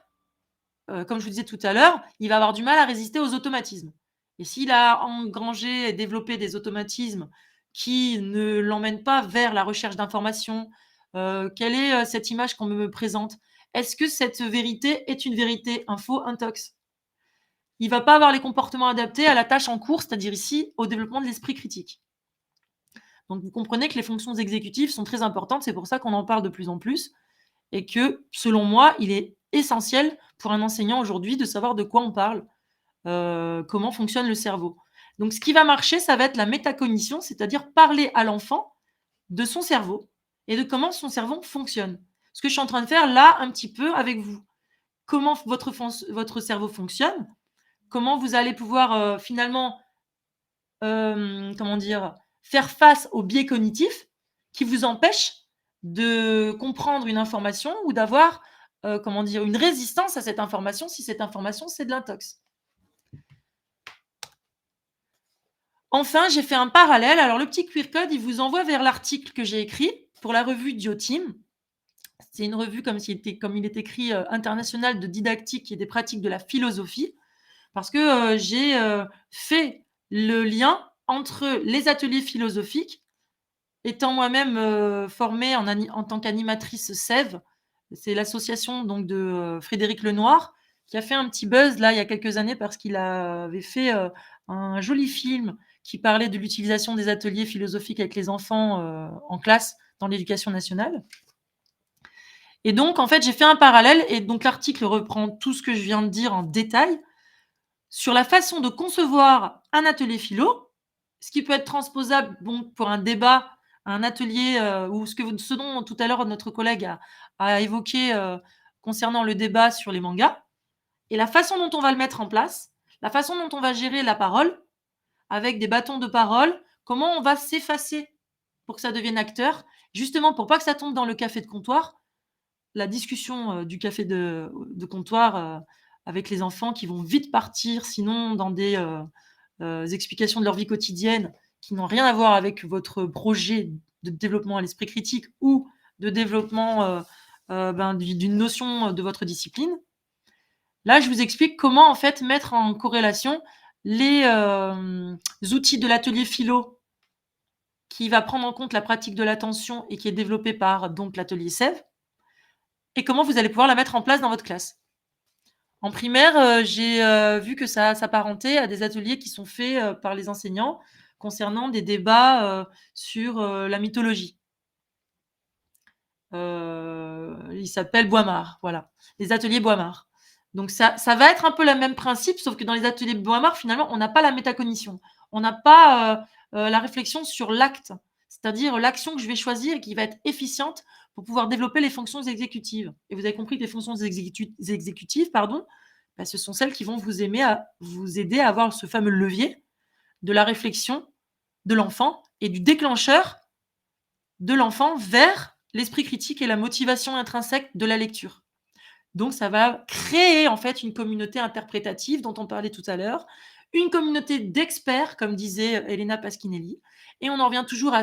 Speaker 1: comme je vous disais tout à l'heure, il va avoir du mal à résister aux automatismes. Et s'il a engrangé et développé des automatismes qui ne l'emmènent pas vers la recherche d'informations, quelle est cette image qu'on me présente? Est-ce que cette vérité est une vérité, un faux, un tox? Il va pas avoir les comportements adaptés à la tâche en cours, c'est-à-dire ici au développement de l'esprit critique. Donc vous comprenez que les fonctions exécutives sont très importantes, c'est pour ça qu'on en parle de plus en plus et que, selon moi, il est essentiel pour un enseignant aujourd'hui de savoir de quoi on parle, comment fonctionne le cerveau. Donc ce qui va marcher, ça va être la métacognition, c'est-à-dire parler à l'enfant de son cerveau et de comment son cerveau fonctionne. Ce que je suis en train de faire là, un petit peu avec vous. Comment votre cerveau fonctionne, comment vous allez pouvoir finalement, comment dire, faire face aux biais cognitifs qui vous empêchent de comprendre une information ou d'avoir, comment dire, une résistance à cette information si cette information c'est de l'intox. Enfin, j'ai fait un parallèle. Alors le petit QR code, il vous envoie vers l'article que j'ai écrit pour la revue Dioteam. C'est une revue comme il est écrit, internationale de didactique et des pratiques de la philosophie. Parce que j'ai fait le lien entre les ateliers philosophiques, étant moi-même formée en tant qu'animatrice SEV, c'est l'association donc de Frédéric Lenoir, qui a fait un petit buzz là il y a quelques années parce qu'il avait fait un joli film qui parlait de l'utilisation des ateliers philosophiques avec les enfants en classe dans l'éducation nationale. Et donc en fait j'ai fait un parallèle et donc l'article reprend tout ce que je viens de dire en détail sur la façon de concevoir un atelier philo, ce qui peut être transposable pour un débat, un atelier ou ce dont tout à l'heure notre collègue a évoqué concernant le débat sur les mangas, et la façon dont on va le mettre en place, la façon dont on va gérer la parole, avec des bâtons de parole, comment on va s'effacer pour que ça devienne acteur, justement pour pas que ça tombe dans le café de comptoir, la discussion du café de comptoir avec les enfants qui vont vite partir, sinon dans des explications de leur vie quotidienne qui n'ont rien à voir avec votre projet de développement à l'esprit critique ou de développement d'une notion de votre discipline. Là, je vous explique comment en fait mettre en corrélation les outils de l'atelier philo qui va prendre en compte la pratique de l'attention et qui est développé par donc l'atelier SEV, et comment vous allez pouvoir la mettre en place dans votre classe. En primaire, j'ai vu que ça s'apparentait à des ateliers qui sont faits par les enseignants concernant des débats sur la mythologie. Ils s'appellent Boimard, voilà, les ateliers Boimard. Donc ça va être un peu le même principe, sauf que dans les ateliers Boimard, finalement, on n'a pas la métacognition. On n'a pas la réflexion sur l'acte, c'est-à-dire l'action que je vais choisir et qui va être efficiente pour pouvoir développer les fonctions exécutives. Et vous avez compris que les fonctions exécutives, ce sont celles qui vont vous aider à avoir ce fameux levier de la réflexion de l'enfant et du déclencheur de l'enfant vers l'esprit critique et la motivation intrinsèque de la lecture. Donc ça va créer en fait une communauté interprétative dont on parlait tout à l'heure, une communauté d'experts, comme disait Elena Pasquinelli, et on en revient toujours à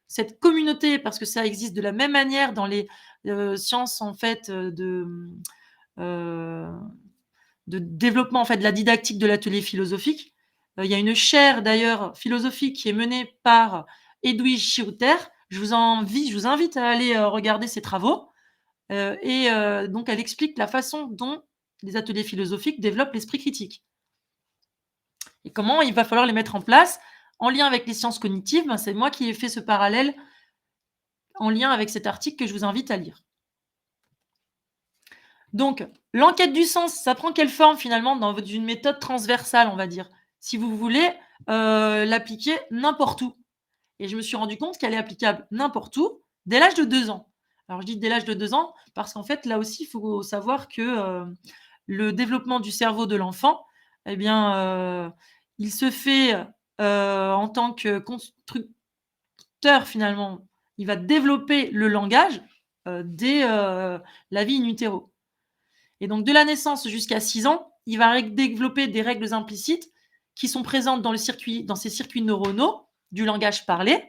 Speaker 1: cette communauté, parce que ça existe de la même manière dans les sciences en fait de développement en fait de la didactique de l'atelier philosophique. Il y a une chaire d'ailleurs philosophique qui est menée par Edwige Schirter. Je vous invite à aller regarder ses travaux. Donc elle explique la façon dont les ateliers philosophiques développent l'esprit critique. Et comment il va falloir les mettre en place en lien avec les sciences cognitives. C'est moi qui ai fait ce parallèle en lien avec cet article que je vous invite à lire. Donc, l'enquête du sens, ça prend quelle forme finalement dans une méthode transversale, on va dire, si vous voulez l'appliquer n'importe où. Et je me suis rendu compte qu'elle est applicable n'importe où dès l'âge de 2 ans. Alors, je dis dès l'âge de 2 ans parce qu'en fait, là aussi, il faut savoir que le développement du cerveau de l'enfant, eh bien, il se fait en tant que constructeur finalement. Il va développer le langage dès la vie in utero. Et donc, de la naissance jusqu'à 6 ans, il va développer des règles implicites qui sont présentes dans ces circuits neuronaux du langage parlé.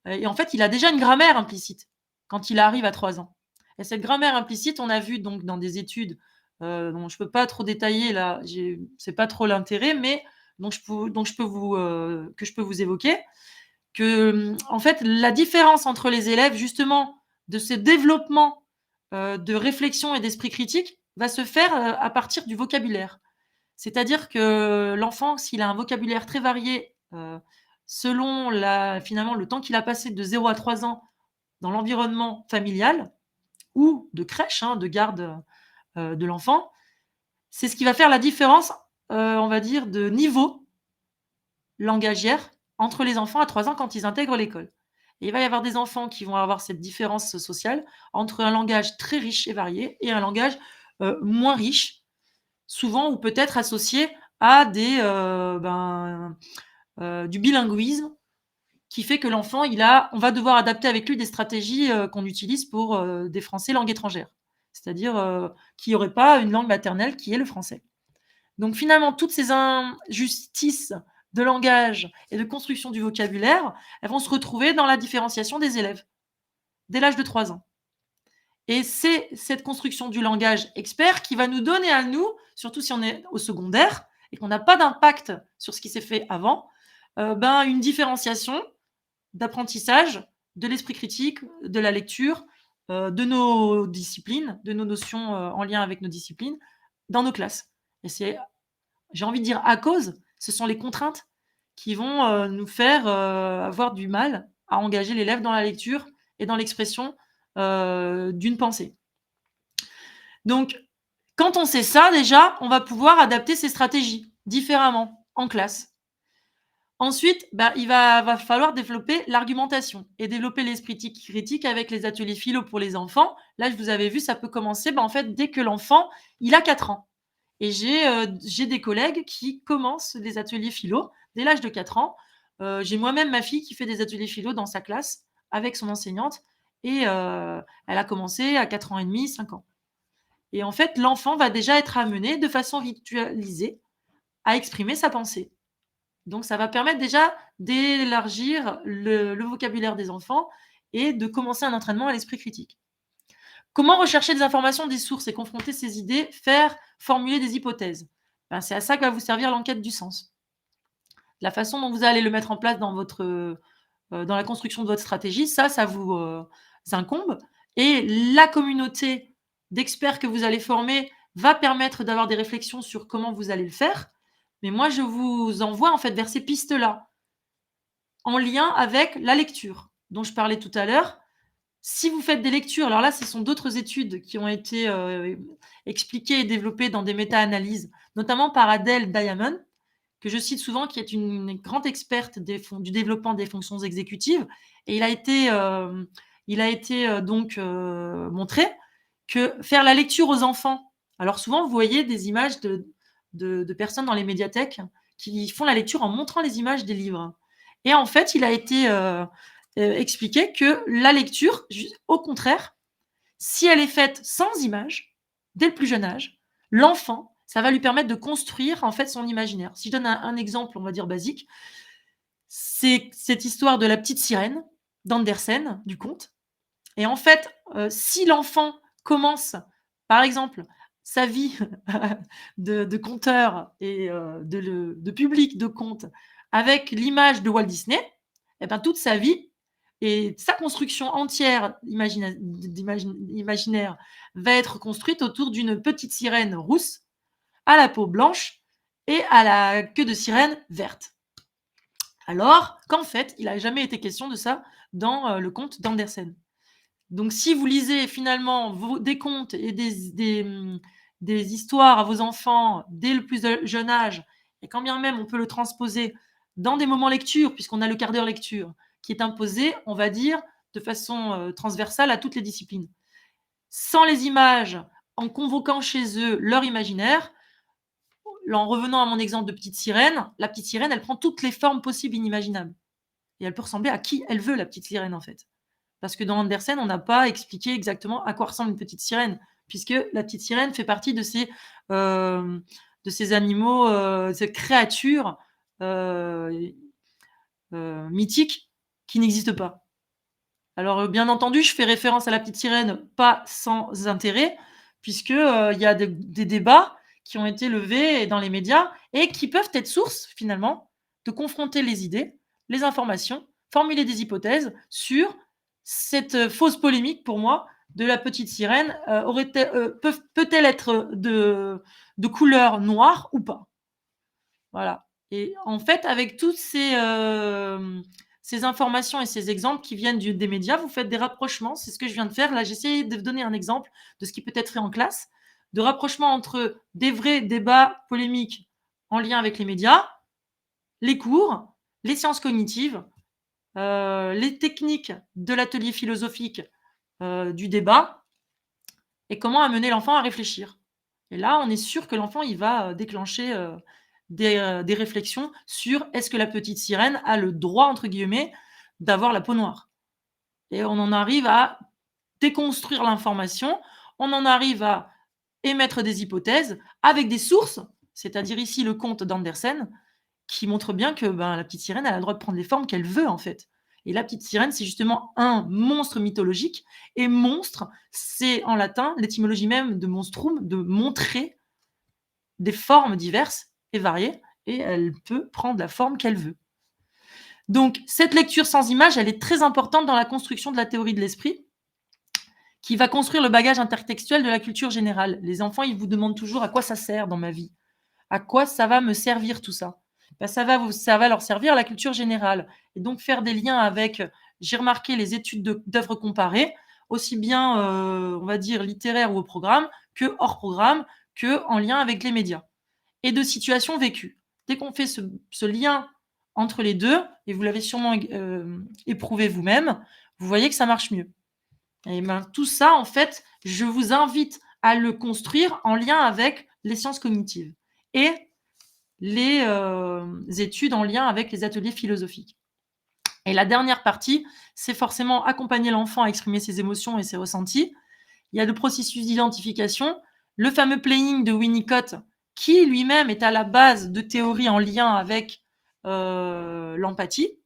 Speaker 1: Et en fait, il a déjà une grammaire implicite quand il arrive à 3 ans. Et cette grammaire implicite, on a vu donc dans des études dont je peux pas trop détailler là, c'est pas trop l'intérêt, mais dont je peux vous évoquer, que, en fait, la différence entre les élèves, justement, de ce développement, de réflexion et d'esprit critique va se faire, à partir du vocabulaire. C'est-à-dire que l'enfant, s'il a un vocabulaire très varié, selon finalement le temps qu'il a passé de 0 à 3 ans dans l'environnement familial ou de crèche, hein, de garde, de l'enfant, c'est ce qui va faire la différence, on va dire, de niveau langagière entre les enfants à 3 ans quand ils intègrent l'école. Et il va y avoir des enfants qui vont avoir cette différence sociale entre un langage très riche et varié et un langage, moins riche, souvent ou peut-être associé à du bilinguisme qui fait que l'enfant, on va devoir adapter avec lui des stratégies qu'on utilise pour des Français langue étrangère. C'est-à-dire qu'il n'y aurait pas une langue maternelle qui est le français. Donc finalement, toutes ces injustices de langage et de construction du vocabulaire, elles vont se retrouver dans la différenciation des élèves dès l'âge de 3 ans. Et c'est cette construction du langage expert qui va nous donner à nous, surtout si on est au secondaire et qu'on n'a pas d'impact sur ce qui s'est fait avant, une différenciation d'apprentissage de l'esprit critique, de la lecture, de nos disciplines, de nos notions en lien avec nos disciplines, dans nos classes. Et c'est, j'ai envie de dire, à cause, ce sont les contraintes qui vont nous faire avoir du mal à engager l'élève dans la lecture et dans l'expression d'une pensée. Donc, quand on sait ça, déjà, on va pouvoir adapter ses stratégies différemment en classe. Ensuite, il va falloir développer l'argumentation et développer l'esprit critique avec les ateliers philo pour les enfants. Là, je vous avais vu, ça peut commencer en fait dès que l'enfant il a 4 ans. Et j'ai des collègues qui commencent des ateliers philo dès l'âge de 4 ans. J'ai moi-même ma fille qui fait des ateliers philo dans sa classe avec son enseignante et elle a commencé à 4 ans et demi, 5 ans. Et en fait, l'enfant va déjà être amené de façon ritualisée à exprimer sa pensée. Donc ça va permettre déjà d'élargir le vocabulaire des enfants et de commencer un entraînement à l'esprit critique. Comment rechercher des informations, des sources et confronter ces idées, faire formuler des hypothèses? C'est à ça que va vous servir l'enquête du sens. La façon dont vous allez le mettre en place dans la construction de votre stratégie, ça vous incombe. Et la communauté d'experts que vous allez former va permettre d'avoir des réflexions sur comment vous allez le faire. Mais moi, je vous envoie en fait vers ces pistes-là, en lien avec la lecture, dont je parlais tout à l'heure. Si vous faites des lectures, alors là, ce sont d'autres études qui ont été expliquées et développées dans des méta-analyses, notamment par Adele Diamond, que je cite souvent, qui est une grande experte du développement des fonctions exécutives. Et il a été donc montré que faire la lecture aux enfants, alors souvent, vous voyez des images de personnes dans les médiathèques qui font la lecture en montrant les images des livres. Et en fait, il a été expliqué que la lecture, au contraire, si elle est faite sans images, dès le plus jeune âge, l'enfant, ça va lui permettre de construire en fait son imaginaire. Si je donne un exemple, on va dire basique, c'est cette histoire de la petite sirène d'Andersen, du conte. Et en fait, si l'enfant commence, par exemple, sa vie de conteur et de public de contes avec l'image de Walt Disney, et toute sa vie et sa construction entière imaginaire va être construite autour d'une petite sirène rousse à la peau blanche et à la queue de sirène verte. Alors qu'en fait, il n'a jamais été question de ça dans le conte d'Andersen. Donc si vous lisez finalement des contes et des histoires à vos enfants dès le plus jeune âge, et quand bien même on peut le transposer dans des moments lecture, puisqu'on a le quart d'heure lecture, qui est imposé, on va dire, de façon transversale à toutes les disciplines. Sans les images, en convoquant chez eux leur imaginaire, en revenant à mon exemple de petite sirène, la petite sirène, elle prend toutes les formes possibles inimaginables. Et elle peut ressembler à qui elle veut, la petite sirène, en fait. Parce que dans Andersen, on n'a pas expliqué exactement à quoi ressemble une petite sirène, puisque la petite sirène fait partie de ces animaux, ces créatures mythiques qui n'existent pas. Alors, bien entendu, je fais référence à la petite sirène, pas sans intérêt, puisque il y a des débats qui ont été levés dans les médias et qui peuvent être source, finalement, de confronter les idées, les informations, formuler des hypothèses sur cette fausse polémique, pour moi, de la petite sirène. Peut-elle être de couleur noire ou pas? Voilà. Et en fait, avec toutes ces informations et ces exemples qui viennent des médias, vous faites des rapprochements. C'est ce que je viens de faire. Là, j'ai essayé de donner un exemple de ce qui peut être fait en classe, de rapprochement entre des vrais débats polémiques en lien avec les médias, les cours, les sciences cognitives, les techniques de l'atelier philosophique du débat, et comment amener l'enfant à réfléchir. Et là, on est sûr que l'enfant, il va déclencher des réflexions sur est-ce que la petite sirène a le droit, entre guillemets, d'avoir la peau noire. Et on en arrive à déconstruire l'information, on en arrive à émettre des hypothèses avec des sources, c'est-à-dire ici le conte d'Andersen, qui montre bien que la petite sirène, elle a le droit de prendre les formes qu'elle veut, en fait. Et la petite sirène, c'est justement un monstre mythologique. Et monstre, c'est en latin l'étymologie même de monstrum, de montrer des formes diverses et variée, et elle peut prendre la forme qu'elle veut. Donc, cette lecture sans image, elle est très importante dans la construction de la théorie de l'esprit, qui va construire le bagage intertextuel de la culture générale. Les enfants, ils vous demandent toujours à quoi ça sert dans ma vie, à quoi ça va me servir tout ça. Ça va leur servir à la culture générale. Et donc, faire des liens avec, j'ai remarqué, les études d'œuvres comparées, aussi bien, on va dire, littéraires ou au programme, que hors programme, que en lien avec les médias. Et de situations vécues. Dès qu'on fait ce lien entre les deux, et vous l'avez sûrement éprouvé vous-même, vous voyez que ça marche mieux. Et tout ça, en fait, je vous invite à le construire en lien avec les sciences cognitives et les études en lien avec les ateliers philosophiques. Et la dernière partie, c'est forcément accompagner l'enfant à exprimer ses émotions et ses ressentis. Il y a le processus d'identification, le fameux playing de Winnicott, qui lui-même est à la base de théories en lien avec l'empathie.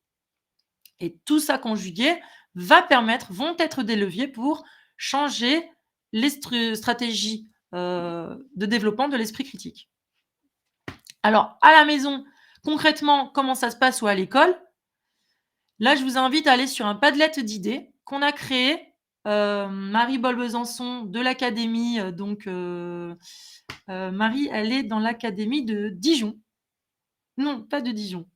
Speaker 1: Et tout ça conjugué vont être des leviers pour changer les stratégies de développement de l'esprit critique. Alors, à la maison, concrètement, comment ça se passe ou à l'école? Là, je vous invite à aller sur un Padlet d'idées qu'on a créé. Marie Boll-Besançon de l'académie, Marie, elle est dans l'académie de Dijon. Non, pas de Dijon.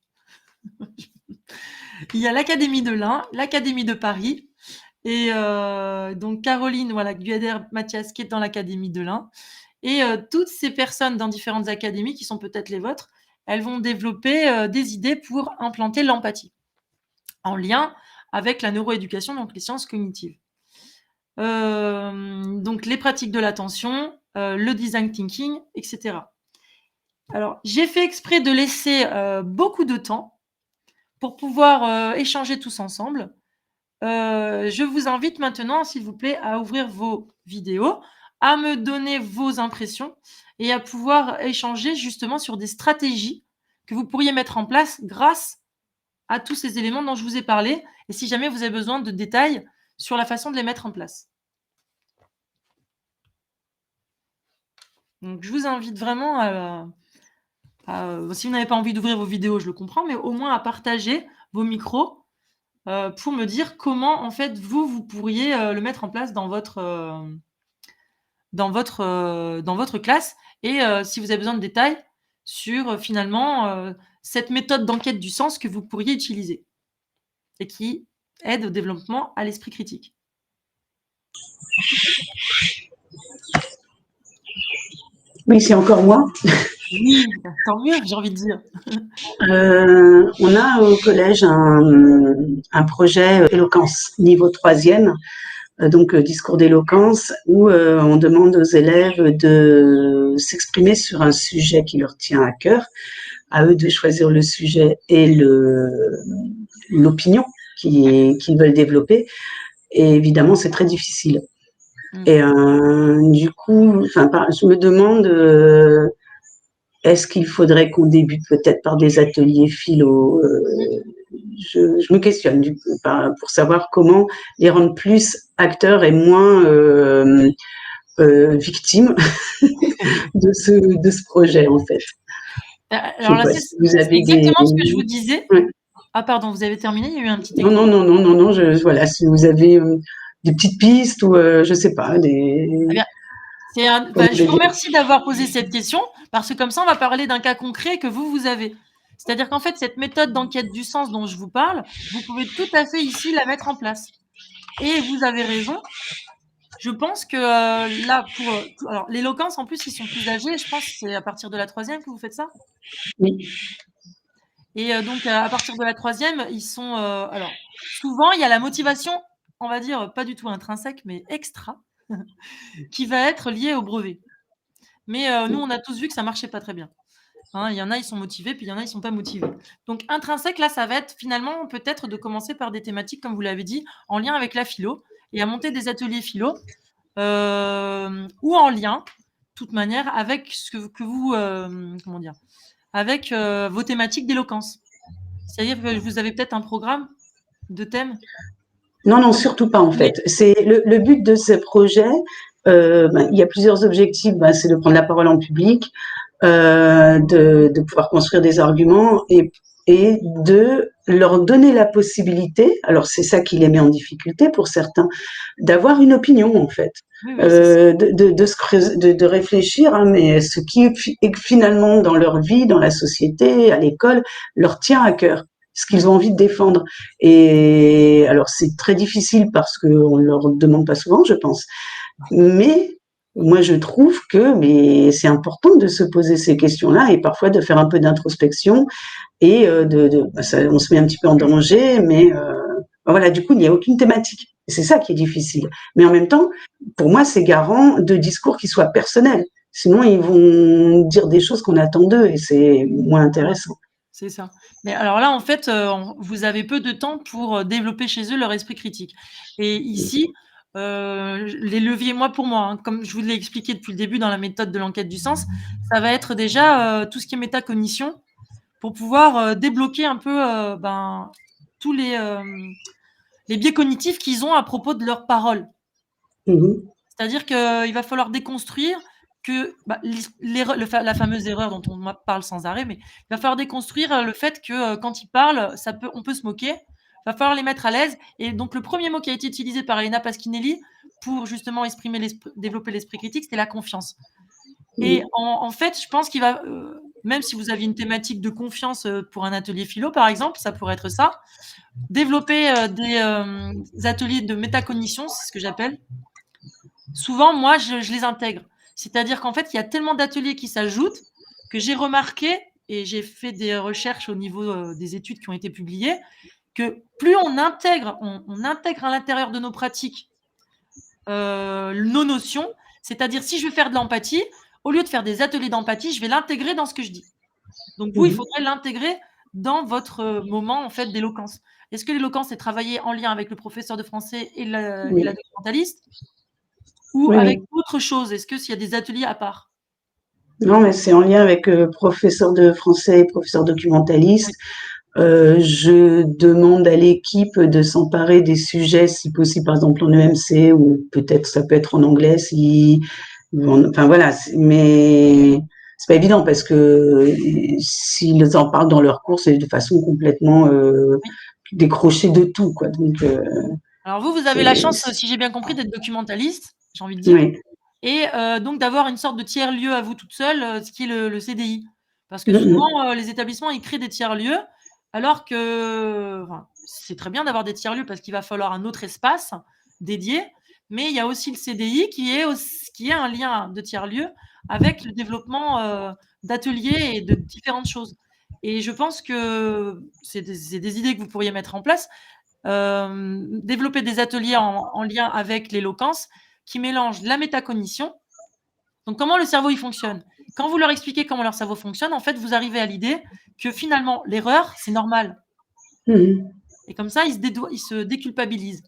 Speaker 1: Il y a l'académie de l'Ain, l'académie de Paris, et donc Caroline, voilà, Guyader-Mathias, qui est dans l'académie de l'Ain. Et toutes ces personnes dans différentes académies, qui sont peut-être les vôtres, elles vont développer des idées pour implanter l'empathie, en lien avec la neuroéducation, donc les sciences cognitives. Donc les pratiques de l'attention, le design thinking, etc. Alors, j'ai fait exprès de laisser beaucoup de temps pour pouvoir échanger tous ensemble. Je vous invite maintenant, s'il vous plaît, à ouvrir vos vidéos, à me donner vos impressions et à pouvoir échanger justement sur des stratégies que vous pourriez mettre en place grâce à tous ces éléments dont je vous ai parlé, et si jamais vous avez besoin de détails sur la façon de les mettre en place. Donc, je vous invite vraiment si vous n'avez pas envie d'ouvrir vos vidéos, je le comprends, mais au moins à partager vos micros pour me dire comment, en fait, vous pourriez le mettre en place dans votre classe, et si vous avez besoin de détails sur finalement cette méthode d'enquête du sens que vous pourriez utiliser et qui aide au développement à l'esprit critique.
Speaker 3: Oui, c'est encore moi.
Speaker 1: Oui, tant mieux, j'ai envie de dire.
Speaker 3: On a au collège un projet éloquence, niveau 3e, donc discours d'éloquence, où on demande aux élèves de s'exprimer sur un sujet qui leur tient à cœur, à eux de choisir le sujet et l'opinion qu'ils veulent développer. Et évidemment, c'est très difficile. Et du coup, je me demande, est-ce qu'il faudrait qu'on débute peut-être par des ateliers philo? Je me questionne pour savoir comment les rendre plus acteurs et moins victime de ce projet, en fait. Je
Speaker 1: Alors
Speaker 3: sais
Speaker 1: là,
Speaker 3: pas
Speaker 1: c'est
Speaker 3: si vous avez des...
Speaker 1: exactement ce que je vous disais.
Speaker 3: Ouais.
Speaker 1: Ah pardon, vous avez terminé? Il y a eu un petit
Speaker 3: Non,
Speaker 1: écho.
Speaker 3: non, voilà, si vous avez des petites pistes ou, je sais pas,
Speaker 1: Eh
Speaker 3: des...
Speaker 1: bien,
Speaker 3: comment
Speaker 1: je
Speaker 3: les
Speaker 1: vous
Speaker 3: dire.
Speaker 1: remercie d'avoir posé cette question, parce que comme ça, on va parler d'un cas concret que vous avez. C'est-à-dire qu'en fait, cette méthode d'enquête du sens dont je vous parle, vous pouvez tout à fait ici la mettre en place. Et vous avez raison. Je pense que là, alors l'éloquence, en plus, ils sont plus âgés. Je pense que c'est à partir de la troisième que vous faites ça.
Speaker 3: Oui.
Speaker 1: Et donc, à partir de la troisième, ils sont. Alors, souvent, il y a la motivation, on va dire, pas du tout intrinsèque, mais extra, qui va être liée au brevet. Mais nous, on a tous vu que ça marchait pas très bien. Hein, il y en a, ils sont motivés, puis il y en a, ils sont pas motivés. Donc, intrinsèque, là, ça va être finalement peut-être de commencer par des thématiques, comme vous l'avez dit, en lien avec la philo, et à monter des ateliers philo, ou en lien, de toute manière, avec ce que vous, comment dire, avec vos thématiques d'éloquence. C'est-à-dire que vous avez peut-être un programme de thèmes.
Speaker 3: Non, surtout pas, en
Speaker 1: Oui.
Speaker 3: fait. C'est le but de ce projet, il y a plusieurs objectifs. C'est de prendre la parole en public, de pouvoir construire des arguments et de leur donner la possibilité, alors c'est ça qui les met en difficulté pour certains, d'avoir une opinion, en fait.
Speaker 1: Oui, oui, c'est ça.
Speaker 3: De réfléchir, hein, mais ce qui finalement dans leur vie, dans la société, à l'école, leur tient à cœur, ce qu'ils ont envie de défendre. Et alors c'est très difficile parce qu'on ne leur demande pas souvent, je pense, mais moi je trouve que mais c'est important de se poser ces questions-là et parfois de faire un peu d'introspection et on se met un petit peu en danger, mais voilà, du coup il n'y a aucune thématique. C'est ça qui est difficile. Mais en même temps, pour moi, c'est garant de discours qui soient personnels. Sinon, ils vont dire des choses qu'on attend d'eux et c'est moins intéressant.
Speaker 1: C'est ça. Mais alors là, en fait, vous avez peu de temps pour développer chez eux leur esprit critique. Et ici, les leviers, pour moi, hein, comme je vous l'ai expliqué depuis le début dans la méthode de l'enquête du sens, ça va être déjà tout ce qui est métacognition pour pouvoir débloquer un peu tous les biais cognitifs qu'ils ont à propos de leurs paroles.
Speaker 3: Mhm.
Speaker 1: C'est-à-dire qu'il va falloir déconstruire que la fameuse erreur dont on parle sans arrêt, mais il va falloir déconstruire le fait que quand ils parlent, on peut se moquer. Il va falloir les mettre à l'aise. Et donc, le premier mot qui a été utilisé par Elena Pasquinelli pour justement développer l'esprit critique, c'était la confiance. Et en fait, je pense qu'il va, même si vous aviez une thématique de confiance pour un atelier philo, par exemple, ça pourrait être ça, développer des ateliers de métacognition, c'est ce que j'appelle. Souvent, moi, je les intègre. C'est-à-dire qu'en fait, il y a tellement d'ateliers qui s'ajoutent que j'ai remarqué, et j'ai fait des recherches au niveau des études qui ont été publiées, que plus on intègre à l'intérieur de nos pratiques nos notions, c'est-à-dire si je veux faire de l'empathie, au lieu de faire des ateliers d'empathie, je vais l'intégrer dans ce que je dis. Donc vous, il faudrait l'intégrer dans votre moment en fait d'éloquence. Est-ce que l'éloquence est travaillée en lien avec le professeur de français et la documentaliste ou
Speaker 3: Oui,
Speaker 1: avec
Speaker 3: oui.
Speaker 1: autre chose? Est-ce qu'il y a des ateliers à part?
Speaker 3: Non, mais c'est en lien avec professeur de français et professeur documentaliste.
Speaker 1: Oui.
Speaker 3: Je demande à l'équipe de s'emparer des sujets, si possible, par exemple en EMC, ou peut-être ça peut être en anglais, enfin voilà, mais c'est pas évident parce que s'ils en parlent dans leur cours, c'est de façon complètement
Speaker 1: Oui.
Speaker 3: décrochée de tout, quoi. Donc,
Speaker 1: Alors vous avez la chance, si j'ai bien compris, d'être documentaliste, j'ai envie de dire,
Speaker 3: oui.
Speaker 1: et donc d'avoir une sorte de tiers-lieu à vous toute seule, ce qui est le CDI. Parce que souvent, les établissements, ils créent des tiers-lieux, alors que c'est très bien d'avoir des tiers-lieux parce qu'il va falloir un autre espace dédié, mais il y a aussi le CDI qui est un lien de tiers-lieu avec le développement d'ateliers et de différentes choses. Et je pense que c'est des idées que vous pourriez mettre en place. Développer des ateliers en lien avec l'éloquence qui mélangent la métacognition. Donc, comment le cerveau il fonctionne? Quand vous leur expliquez comment leur cerveau fonctionne, en fait, vous arrivez à l'idée que finalement, l'erreur, c'est normal. Et comme ça, ils se déculpabilisent.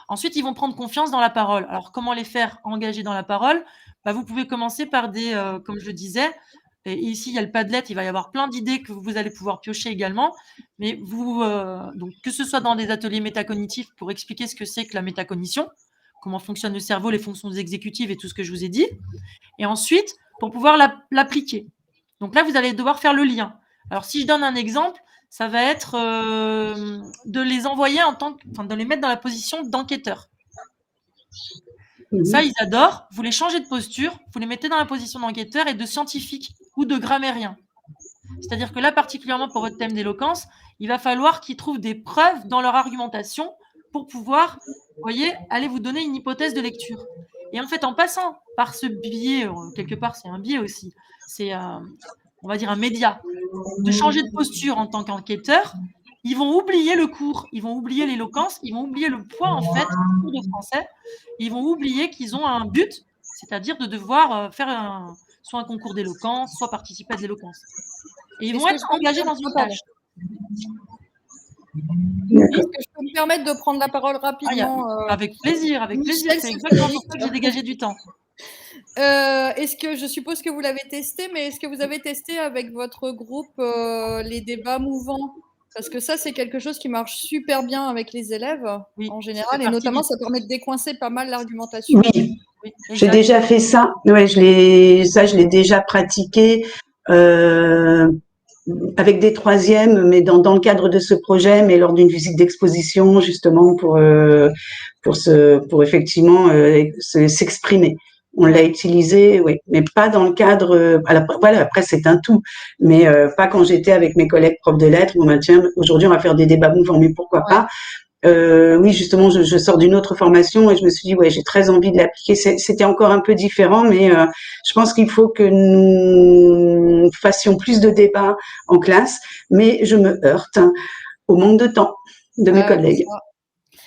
Speaker 1: Ensuite, ils vont prendre confiance dans la parole. Alors, comment les faire engager dans la parole? Vous pouvez commencer par comme je le disais, et ici, il y a le Padlet, il va y avoir plein d'idées que vous allez pouvoir piocher également. Mais donc, que ce soit dans des ateliers métacognitifs pour expliquer ce que c'est que la métacognition, comment fonctionne le cerveau, les fonctions exécutives et tout ce que je vous ai dit. Et ensuite, pour pouvoir l'appliquer. Donc là, vous allez devoir faire le lien. Alors, si je donne un exemple, ça va être de les envoyer de les mettre dans la position d'enquêteur. Ça, ils adorent. Vous les changez de posture, vous les mettez dans la position d'enquêteur et de scientifique ou de grammairien. C'est-à-dire que là, particulièrement pour votre thème d'éloquence, il va falloir qu'ils trouvent des preuves dans leur argumentation pour pouvoir, vous voyez, aller vous donner une hypothèse de lecture. Et en fait, en passant par ce biais, quelque part, c'est un biais aussi, c'est, on va dire, un média, de changer de posture en tant qu'enquêteur, ils vont oublier le cours, ils vont oublier l'éloquence, ils vont oublier le poids, en fait, du cours de français, ils vont oublier qu'ils ont un but, c'est-à-dire de devoir faire soit un concours d'éloquence, soit participer à de l'éloquence. Et ils vont être engagés dans une tâche.
Speaker 4: Est-ce que je peux me permettre de prendre la parole rapidement
Speaker 1: Avec plaisir, avec plaisir. C'est exactement pour ça que j'ai dégagé du temps.
Speaker 4: Je suppose que vous l'avez testé, mais est-ce que vous avez testé avec votre groupe les débats mouvants? Parce que ça, c'est quelque chose qui marche super bien avec les élèves en général, et notamment, ça permet de décoincer pas mal l'argumentation.
Speaker 3: Oui, j'ai déjà fait ça. Ouais, je l'ai déjà pratiqué avec des troisièmes, mais dans le cadre de ce projet, mais lors d'une visite d'exposition, justement pour effectivement s'exprimer. On l'a utilisé, oui, mais pas dans le cadre. Voilà, après c'est un tout, mais pas quand j'étais avec mes collègues profs de lettres. Bon, ben, tiens, aujourd'hui on va faire des débats mouvants, mais pourquoi pas? Oui, justement, je sors d'une autre formation et je me suis dit, ouais, j'ai très envie de l'appliquer. C'était encore un peu différent, mais je pense qu'il faut que nous fassions plus de débats en classe. Mais je me heurte au manque de temps de mes collègues.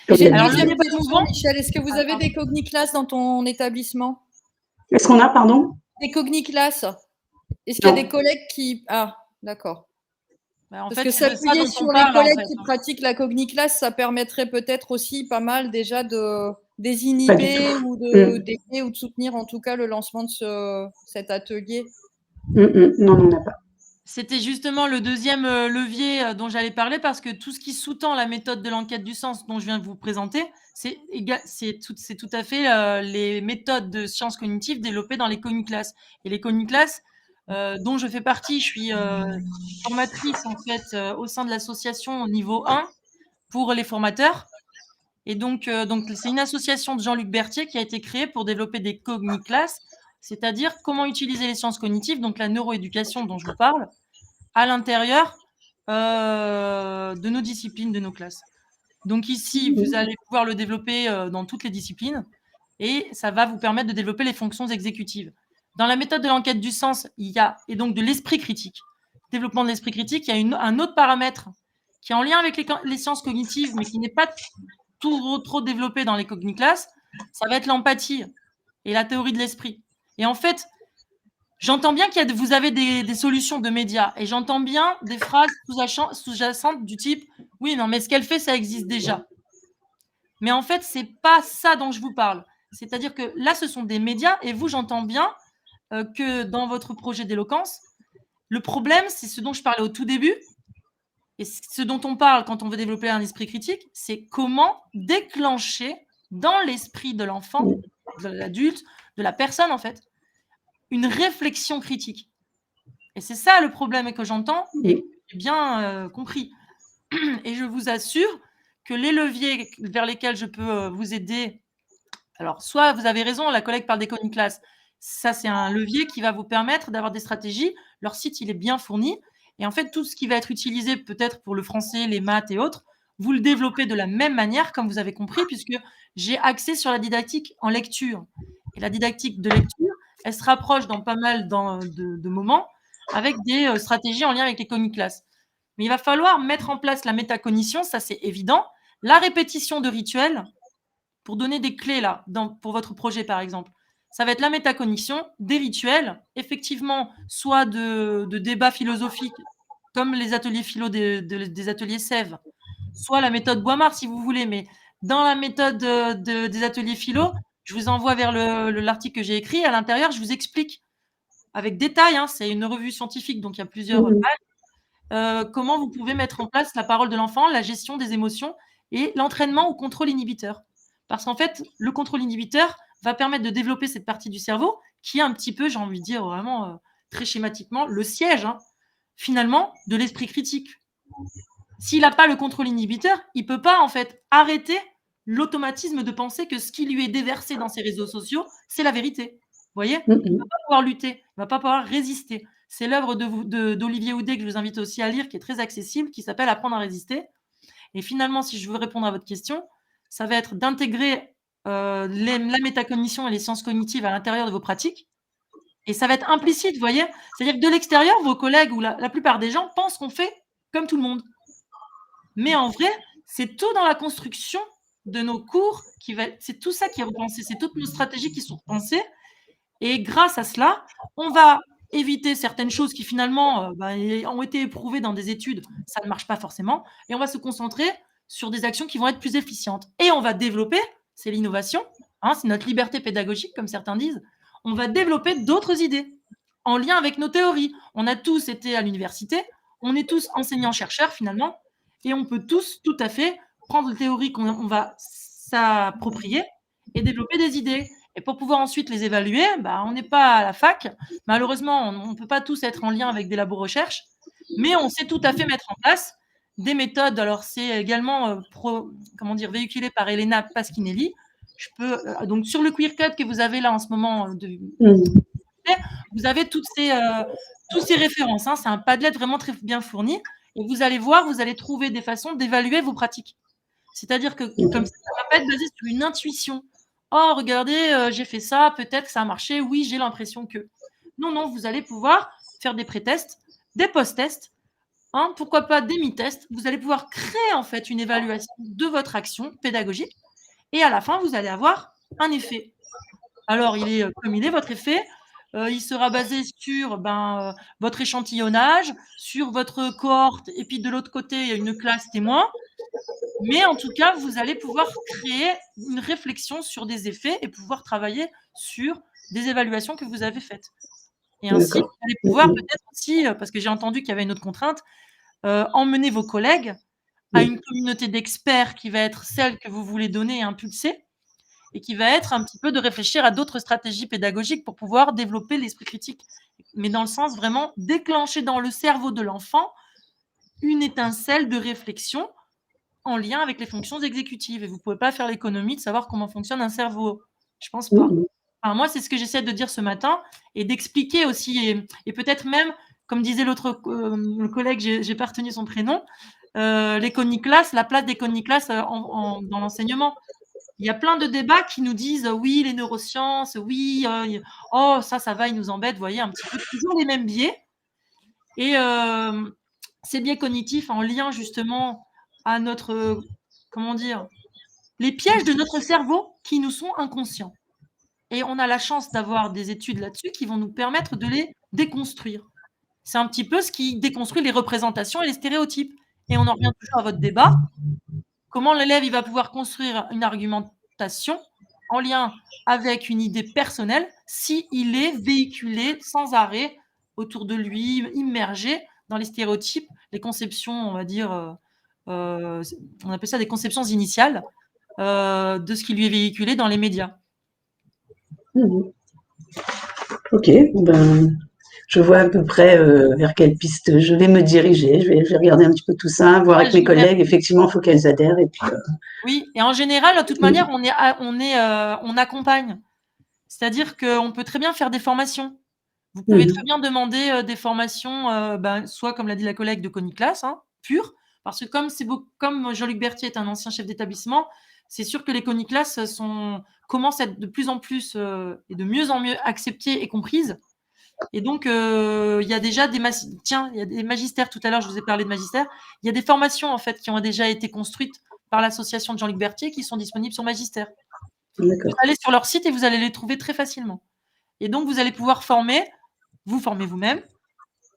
Speaker 4: J'ai une deuxième question, Michel. Est-ce que vous avez des cogniclasses dans ton établissement?
Speaker 3: Est-ce qu'on a, pardon?
Speaker 4: Des cogniclasses. Est-ce qu'il y a des collègues qui… Ah, d'accord. Parce que s'appuyer sur les collègues qui pratiquent la cogniclasse, ça permettrait peut-être aussi pas mal déjà de désinhiber ou d'aider ou de soutenir en tout cas le lancement de cet atelier.
Speaker 3: Non, on n'en a pas. C'était
Speaker 1: justement le deuxième levier dont j'allais parler, parce que tout ce qui sous-tend la méthode de l'enquête du sens dont je viens de vous présenter, c'est tout à fait les méthodes de sciences cognitives développées dans les cogniclasses. Et les cogniclasses, dont je fais partie, je suis formatrice en fait au sein de l'association au niveau 1 pour les formateurs. Et donc c'est une association de Jean-Luc Berthier qui a été créée pour développer des cogniclasses, c'est-à-dire comment utiliser les sciences cognitives, donc la neuroéducation dont je vous parle, à l'intérieur de nos disciplines, de nos classes. Donc ici, vous allez pouvoir le développer dans toutes les disciplines et ça va vous permettre de développer les fonctions exécutives. Dans la méthode de l'enquête du sens, et donc de l'esprit critique, développement de l'esprit critique, il y a un autre paramètre qui est en lien avec les sciences cognitives, mais qui n'est pas trop développé dans les cogniclasses, ça va être l'empathie et la théorie de l'esprit. Et en fait, j'entends bien que vous avez des solutions de médias et j'entends bien des phrases sous-jacentes du type « Oui, non, mais ce qu'elle fait, ça existe déjà. » Mais en fait, c'est pas ça dont je vous parle. C'est-à-dire que là, ce sont des médias et vous, j'entends bien que dans votre projet d'éloquence, le problème, c'est ce dont je parlais au tout début et ce dont on parle quand on veut développer un esprit critique, c'est comment déclencher dans l'esprit de l'enfant, de l'adulte, de la personne en fait, une réflexion critique. Et c'est ça le problème que j'entends et j'ai bien compris. Et je vous assure que les leviers vers lesquels je peux vous aider, alors soit vous avez raison, la collègue parle des cogniclasses, ça c'est un levier qui va vous permettre d'avoir des stratégies, leur site il est bien fourni, et en fait tout ce qui va être utilisé peut-être pour le français, les maths et autres, vous le développez de la même manière comme vous avez compris, puisque j'ai axé sur la didactique en lecture. Et la didactique de lecture, elle se rapproche dans pas mal de moments avec des stratégies en lien avec les cogniclasses. Mais il va falloir mettre en place la métacognition, ça c'est évident, la répétition de rituels, pour donner des clés là, pour votre projet par exemple. Ça va être la métacognition, des rituels, effectivement, soit de débats philosophiques, comme les ateliers philo des ateliers Sèvres, soit la méthode Boimard si vous voulez, mais dans la méthode des ateliers philo, je vous envoie vers l'article que j'ai écrit. À l'intérieur, je vous explique avec détail, hein, c'est une revue scientifique, donc il y a plusieurs pages, comment vous pouvez mettre en place la parole de l'enfant, la gestion des émotions et l'entraînement au contrôle inhibiteur. Parce qu'en fait, le contrôle inhibiteur va permettre de développer cette partie du cerveau qui est un petit peu, j'ai envie de dire vraiment très schématiquement, le siège, finalement, de l'esprit critique. S'il n'a pas le contrôle inhibiteur, il ne peut pas en fait arrêter l'automatisme de penser que ce qui lui est déversé dans ses réseaux sociaux, c'est la vérité. Vous voyez, il ne va pas pouvoir lutter, il ne va pas pouvoir résister. C'est l'œuvre d'Olivier Houdet que je vous invite aussi à lire, qui est très accessible, qui s'appelle Apprendre à résister. Et finalement, si je veux répondre à votre question, ça va être d'intégrer la métacognition et les sciences cognitives à l'intérieur de vos pratiques. Et ça va être implicite, vous voyez. C'est-à-dire que de l'extérieur, vos collègues ou la plupart des gens pensent qu'on fait comme tout le monde. Mais en vrai, c'est tout dans la construction de nos cours, c'est tout ça qui est repensé, c'est toutes nos stratégies qui sont repensées. Et grâce à cela, on va éviter certaines choses qui finalement ont été éprouvées dans des études, ça ne marche pas forcément, et on va se concentrer sur des actions qui vont être plus efficientes. Et on va développer, c'est l'innovation, c'est notre liberté pédagogique, comme certains disent, on va développer d'autres idées en lien avec nos théories. On a tous été à l'université, on est tous enseignants-chercheurs finalement, et on peut tous tout à fait prendre les théories qu'on va s'approprier et développer des idées. Et pour pouvoir ensuite les évaluer, on n'est pas à la fac. Malheureusement, on ne peut pas tous être en lien avec des labos recherche, mais on sait tout à fait mettre en place des méthodes. Alors, c'est également véhiculé par Elena Pasquinelli. Donc, sur le Queer Code que vous avez là en ce moment, vous avez toutes ces références. C'est un Padlet vraiment très bien fourni. Et vous allez voir, vous allez trouver des façons d'évaluer vos pratiques. C'est-à-dire que comme ça va pas être basé sur une intuition. Oh, regardez, j'ai fait ça, peut-être que ça a marché, oui, j'ai l'impression que. Non, vous allez pouvoir faire des pré-tests, des post-tests, pourquoi pas des mi-tests. Vous allez pouvoir créer en fait une évaluation de votre action pédagogique et à la fin, vous allez avoir un effet. Alors, il est comme il est, votre effet. Il sera basé sur votre échantillonnage, sur votre cohorte, et puis de l'autre côté, il y a une classe témoin. Mais en tout cas, vous allez pouvoir créer une réflexion sur des effets et pouvoir travailler sur des évaluations que vous avez faites. Et ainsi, vous allez pouvoir peut-être aussi, parce que j'ai entendu qu'il y avait une autre contrainte, emmener vos collègues à une communauté d'experts qui va être celle que vous voulez donner et impulser, et qui va être un petit peu de réfléchir à d'autres stratégies pédagogiques pour pouvoir développer l'esprit critique. Mais dans le sens vraiment déclencher dans le cerveau de l'enfant une étincelle de réflexion en lien avec les fonctions exécutives. Et vous ne pouvez pas faire l'économie de savoir comment fonctionne un cerveau. Je ne pense pas. Enfin, moi, c'est ce que j'essaie de dire ce matin et d'expliquer aussi. Et peut-être même, comme disait l'autre collègue, je n'ai pas retenu son prénom, les coniclasses, la place des coniclasses dans l'enseignement. Il y a plein de débats qui nous disent oui, les neurosciences, oui, ça va, ils nous embêtent, vous voyez, un petit peu toujours les mêmes biais. Et ces biais cognitifs en lien justement à notre, les pièges de notre cerveau qui nous sont inconscients. Et on a la chance d'avoir des études là-dessus qui vont nous permettre de les déconstruire. C'est un petit peu ce qui déconstruit les représentations et les stéréotypes. Et on en revient toujours à votre débat. Comment l'élève il va pouvoir construire une argumentation en lien avec une idée personnelle s'il est véhiculé sans arrêt autour de lui, immergé dans les stéréotypes, les conceptions, on va dire, on appelle ça des conceptions initiales de ce qui lui est véhiculé dans les médias.
Speaker 3: Ok, je vois à peu près vers quelle piste je vais me diriger. Je vais regarder un petit peu tout ça, voir avec mes collègues. Effectivement, il faut qu'elles adhèrent. Et puis,
Speaker 1: Oui, et en général, de toute manière, on accompagne. C'est-à-dire qu'on peut très bien faire des formations. Vous pouvez très bien demander des formations, soit comme l'a dit la collègue de Coniclass, pure, parce que comme Jean-Luc Berthier est un ancien chef d'établissement, c'est sûr que les Coniclass commencent à être de plus en plus et de mieux en mieux acceptées et comprises. Et donc, il y a déjà il y a des magistères, tout à l'heure, je vous ai parlé de magistère, il y a des formations, en fait, qui ont déjà été construites par l'association de Jean-Luc Berthier qui sont disponibles sur Magistère. Vous allez sur leur site et vous allez les trouver très facilement. Et donc, vous allez pouvoir vous former vous-même,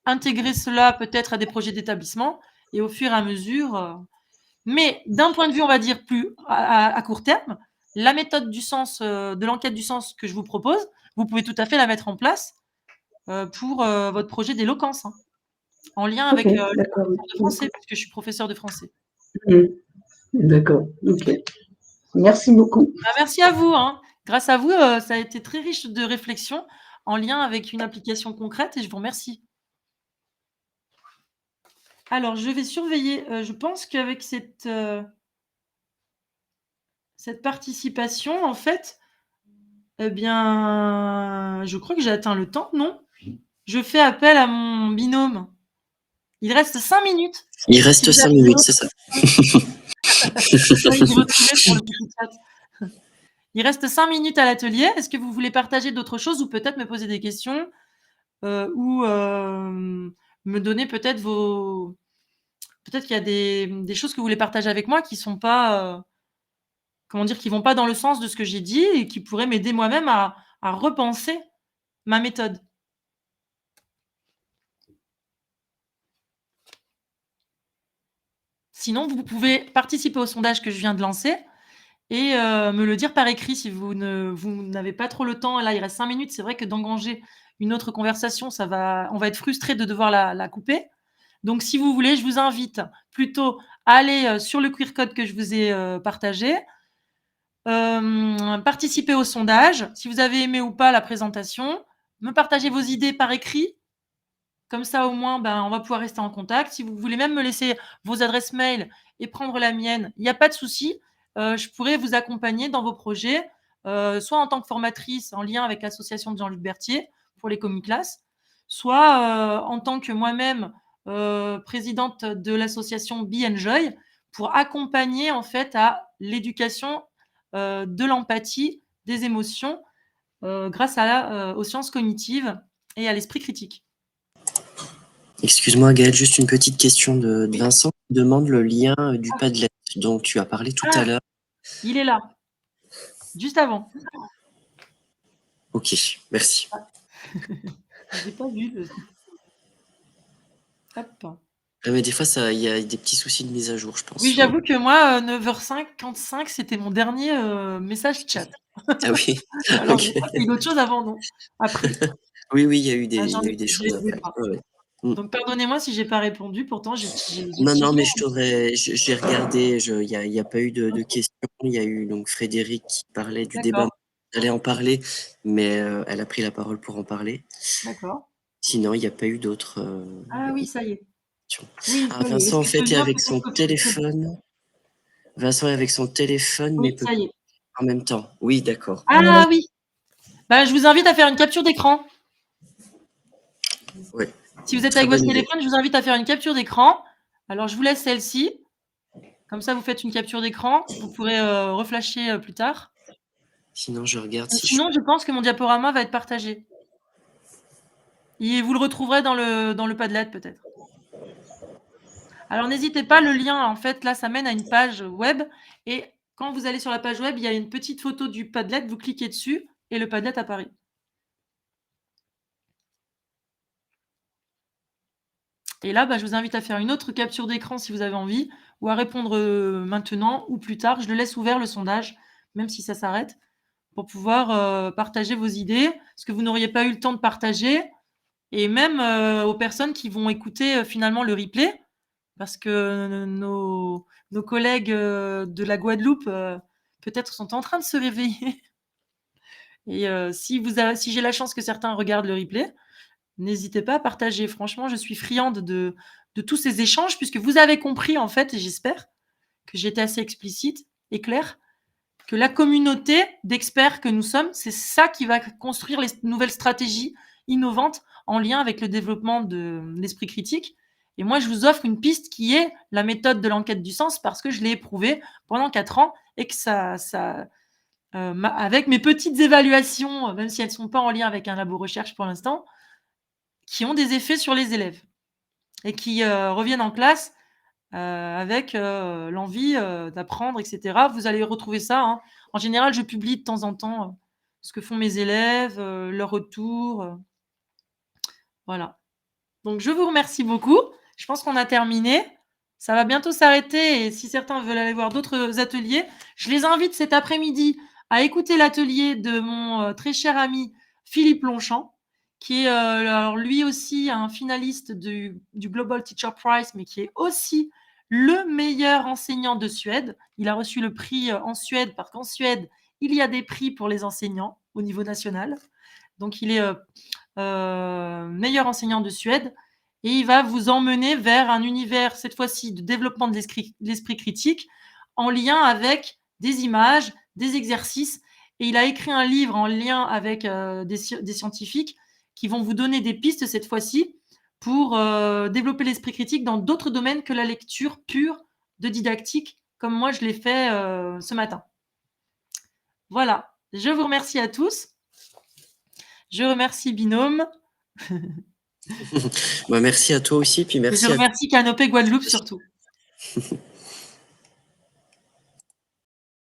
Speaker 1: intégrer cela peut-être à des projets d'établissement et au fur et à mesure. Mais d'un point de vue, on va dire, plus à court terme, la méthode du sens, de l'enquête du sens que je vous propose, vous pouvez tout à fait la mettre en place pour votre projet d'éloquence, en lien avec le professeur de français, puisque je suis professeur de français.
Speaker 3: D'accord, ok. Merci beaucoup.
Speaker 1: Merci à vous. Grâce à vous, ça a été très riche de réflexion en lien avec une application concrète et je vous remercie. Alors, je vais surveiller. Je pense qu'avec cette participation, en fait, eh bien, je crois que j'ai atteint le temps, non? Je fais appel à mon binôme. Il reste 5 minutes.
Speaker 2: Il reste 5 minutes, c'est ça.
Speaker 1: Il reste 5 minutes à l'atelier. Est-ce que vous voulez partager d'autres choses ou peut-être me poser des questions ou me donner peut-être vos... Peut-être qu'il y a des choses que vous voulez partager avec moi qui sont pas... comment dire, qui vont pas dans le sens de ce que j'ai dit et qui pourraient m'aider moi-même à repenser ma méthode. Sinon, vous pouvez participer au sondage que je viens de lancer et me le dire par écrit si vous n'avez pas trop le temps. Là, il reste 5 minutes. C'est vrai que d'engranger une autre conversation, on va être frustré de devoir la couper. Donc, si vous voulez, je vous invite plutôt à aller sur le QR code que je vous ai partagé, participer au sondage. Si vous avez aimé ou pas la présentation, me partager vos idées par écrit. Comme ça, au moins, on va pouvoir rester en contact. Si vous voulez même me laisser vos adresses mail et prendre la mienne, il n'y a pas de souci. Je pourrais vous accompagner dans vos projets, soit en tant que formatrice en lien avec l'association de Jean-Luc Berthier pour les comiclasses, soit en tant que moi-même présidente de l'association Be Enjoy pour accompagner en fait à l'éducation de l'empathie, des émotions grâce aux sciences cognitives et à l'esprit critique.
Speaker 2: Excuse-moi Gaëlle, juste une petite question de Vincent qui demande le lien du Padlet dont tu as parlé tout à l'heure.
Speaker 1: Il est là, juste avant.
Speaker 2: Ok, merci.
Speaker 1: Je n'ai pas vu. Hop.
Speaker 2: Mais des fois, il y a des petits soucis de mise à jour, je pense.
Speaker 1: Oui, j'avoue que moi, 9h55, c'était mon dernier message chat.
Speaker 2: Ah oui.
Speaker 1: Alors,
Speaker 2: Okay.
Speaker 1: je crois qu'il y a eu d'autres choses avant, non? Après.
Speaker 2: Oui, il y a eu des choses après.
Speaker 1: Ouais. Donc, pardonnez-moi si j'ai pas répondu. Pourtant, j'ai
Speaker 2: non, mais j'ai regardé. Il y a pas eu de questions. Il y a eu donc Frédéric qui parlait du débat. Elle allait en parler, mais elle a pris la parole pour en parler.
Speaker 1: D'accord.
Speaker 2: Sinon, il n'y a pas eu d'autres.
Speaker 1: Ah oui, ça y est.
Speaker 2: Oui, Vincent, en fait, est avec son téléphone. Vincent est avec son téléphone,
Speaker 1: oui,
Speaker 2: mais peut
Speaker 1: ça y est.
Speaker 2: en même temps. Oui, d'accord.
Speaker 1: Ah oui. Je vous invite à faire une capture d'écran.
Speaker 2: Oui.
Speaker 1: Si vous êtes avec votre téléphone, je vous invite à faire une capture d'écran. Alors, je vous laisse celle-ci. Comme ça, vous faites une capture d'écran. Vous pourrez reflasher plus tard.
Speaker 2: Sinon, je regarde si
Speaker 1: sinon, je pense que mon diaporama va être partagé. Et vous le retrouverez dans le Padlet, peut-être. Alors, n'hésitez pas, le lien, en fait, là, ça mène à une page web. Et quand vous allez sur la page web, il y a une petite photo du Padlet. Vous cliquez dessus et le Padlet apparaît. Et là, je vous invite à faire une autre capture d'écran si vous avez envie, ou à répondre maintenant ou plus tard. Je le laisse ouvert, le sondage, même si ça s'arrête, pour pouvoir partager vos idées, ce que vous n'auriez pas eu le temps de partager, et même aux personnes qui vont écouter finalement le replay, parce que nos collègues de la Guadeloupe peut-être sont en train de se réveiller. Et si j'ai la chance que certains regardent le replay, n'hésitez pas à partager. Franchement, je suis friande de tous ces échanges, puisque vous avez compris, en fait, et j'espère que j'ai été assez explicite et claire, que la communauté d'experts que nous sommes, c'est ça qui va construire les nouvelles stratégies innovantes en lien avec le développement de l'esprit critique. Et moi, je vous offre une piste qui est la méthode de l'enquête du sens, parce que je l'ai éprouvée pendant 4 ans et que avec mes petites évaluations, même si elles ne sont pas en lien avec un labo recherche pour l'instant, qui ont des effets sur les élèves et qui reviennent en classe avec l'envie d'apprendre, etc. Vous allez retrouver ça. En général, je publie de temps en temps ce que font mes élèves, leurs retours. Voilà. Donc, je vous remercie beaucoup. Je pense qu'on a terminé. Ça va bientôt s'arrêter et si certains veulent aller voir d'autres ateliers, je les invite cet après-midi à écouter l'atelier de mon très cher ami Philippe Longchamp, qui est alors lui aussi un finaliste du Global Teacher Prize, mais qui est aussi le meilleur enseignant de Suède. Il a reçu le prix en Suède, parce qu'en Suède, il y a des prix pour les enseignants au niveau national. Donc, il est meilleur enseignant de Suède et il va vous emmener vers un univers, cette fois-ci, de développement de l'esprit critique en lien avec des images, des exercices. Et il a écrit un livre en lien avec des scientifiques qui vont vous donner des pistes cette fois-ci pour développer l'esprit critique dans d'autres domaines que la lecture pure de didactique, comme moi je l'ai fait ce matin. Voilà, je vous remercie à tous. Je remercie Binôme.
Speaker 2: Merci à toi aussi, puis merci
Speaker 1: je remercie Canopée Guadeloupe surtout.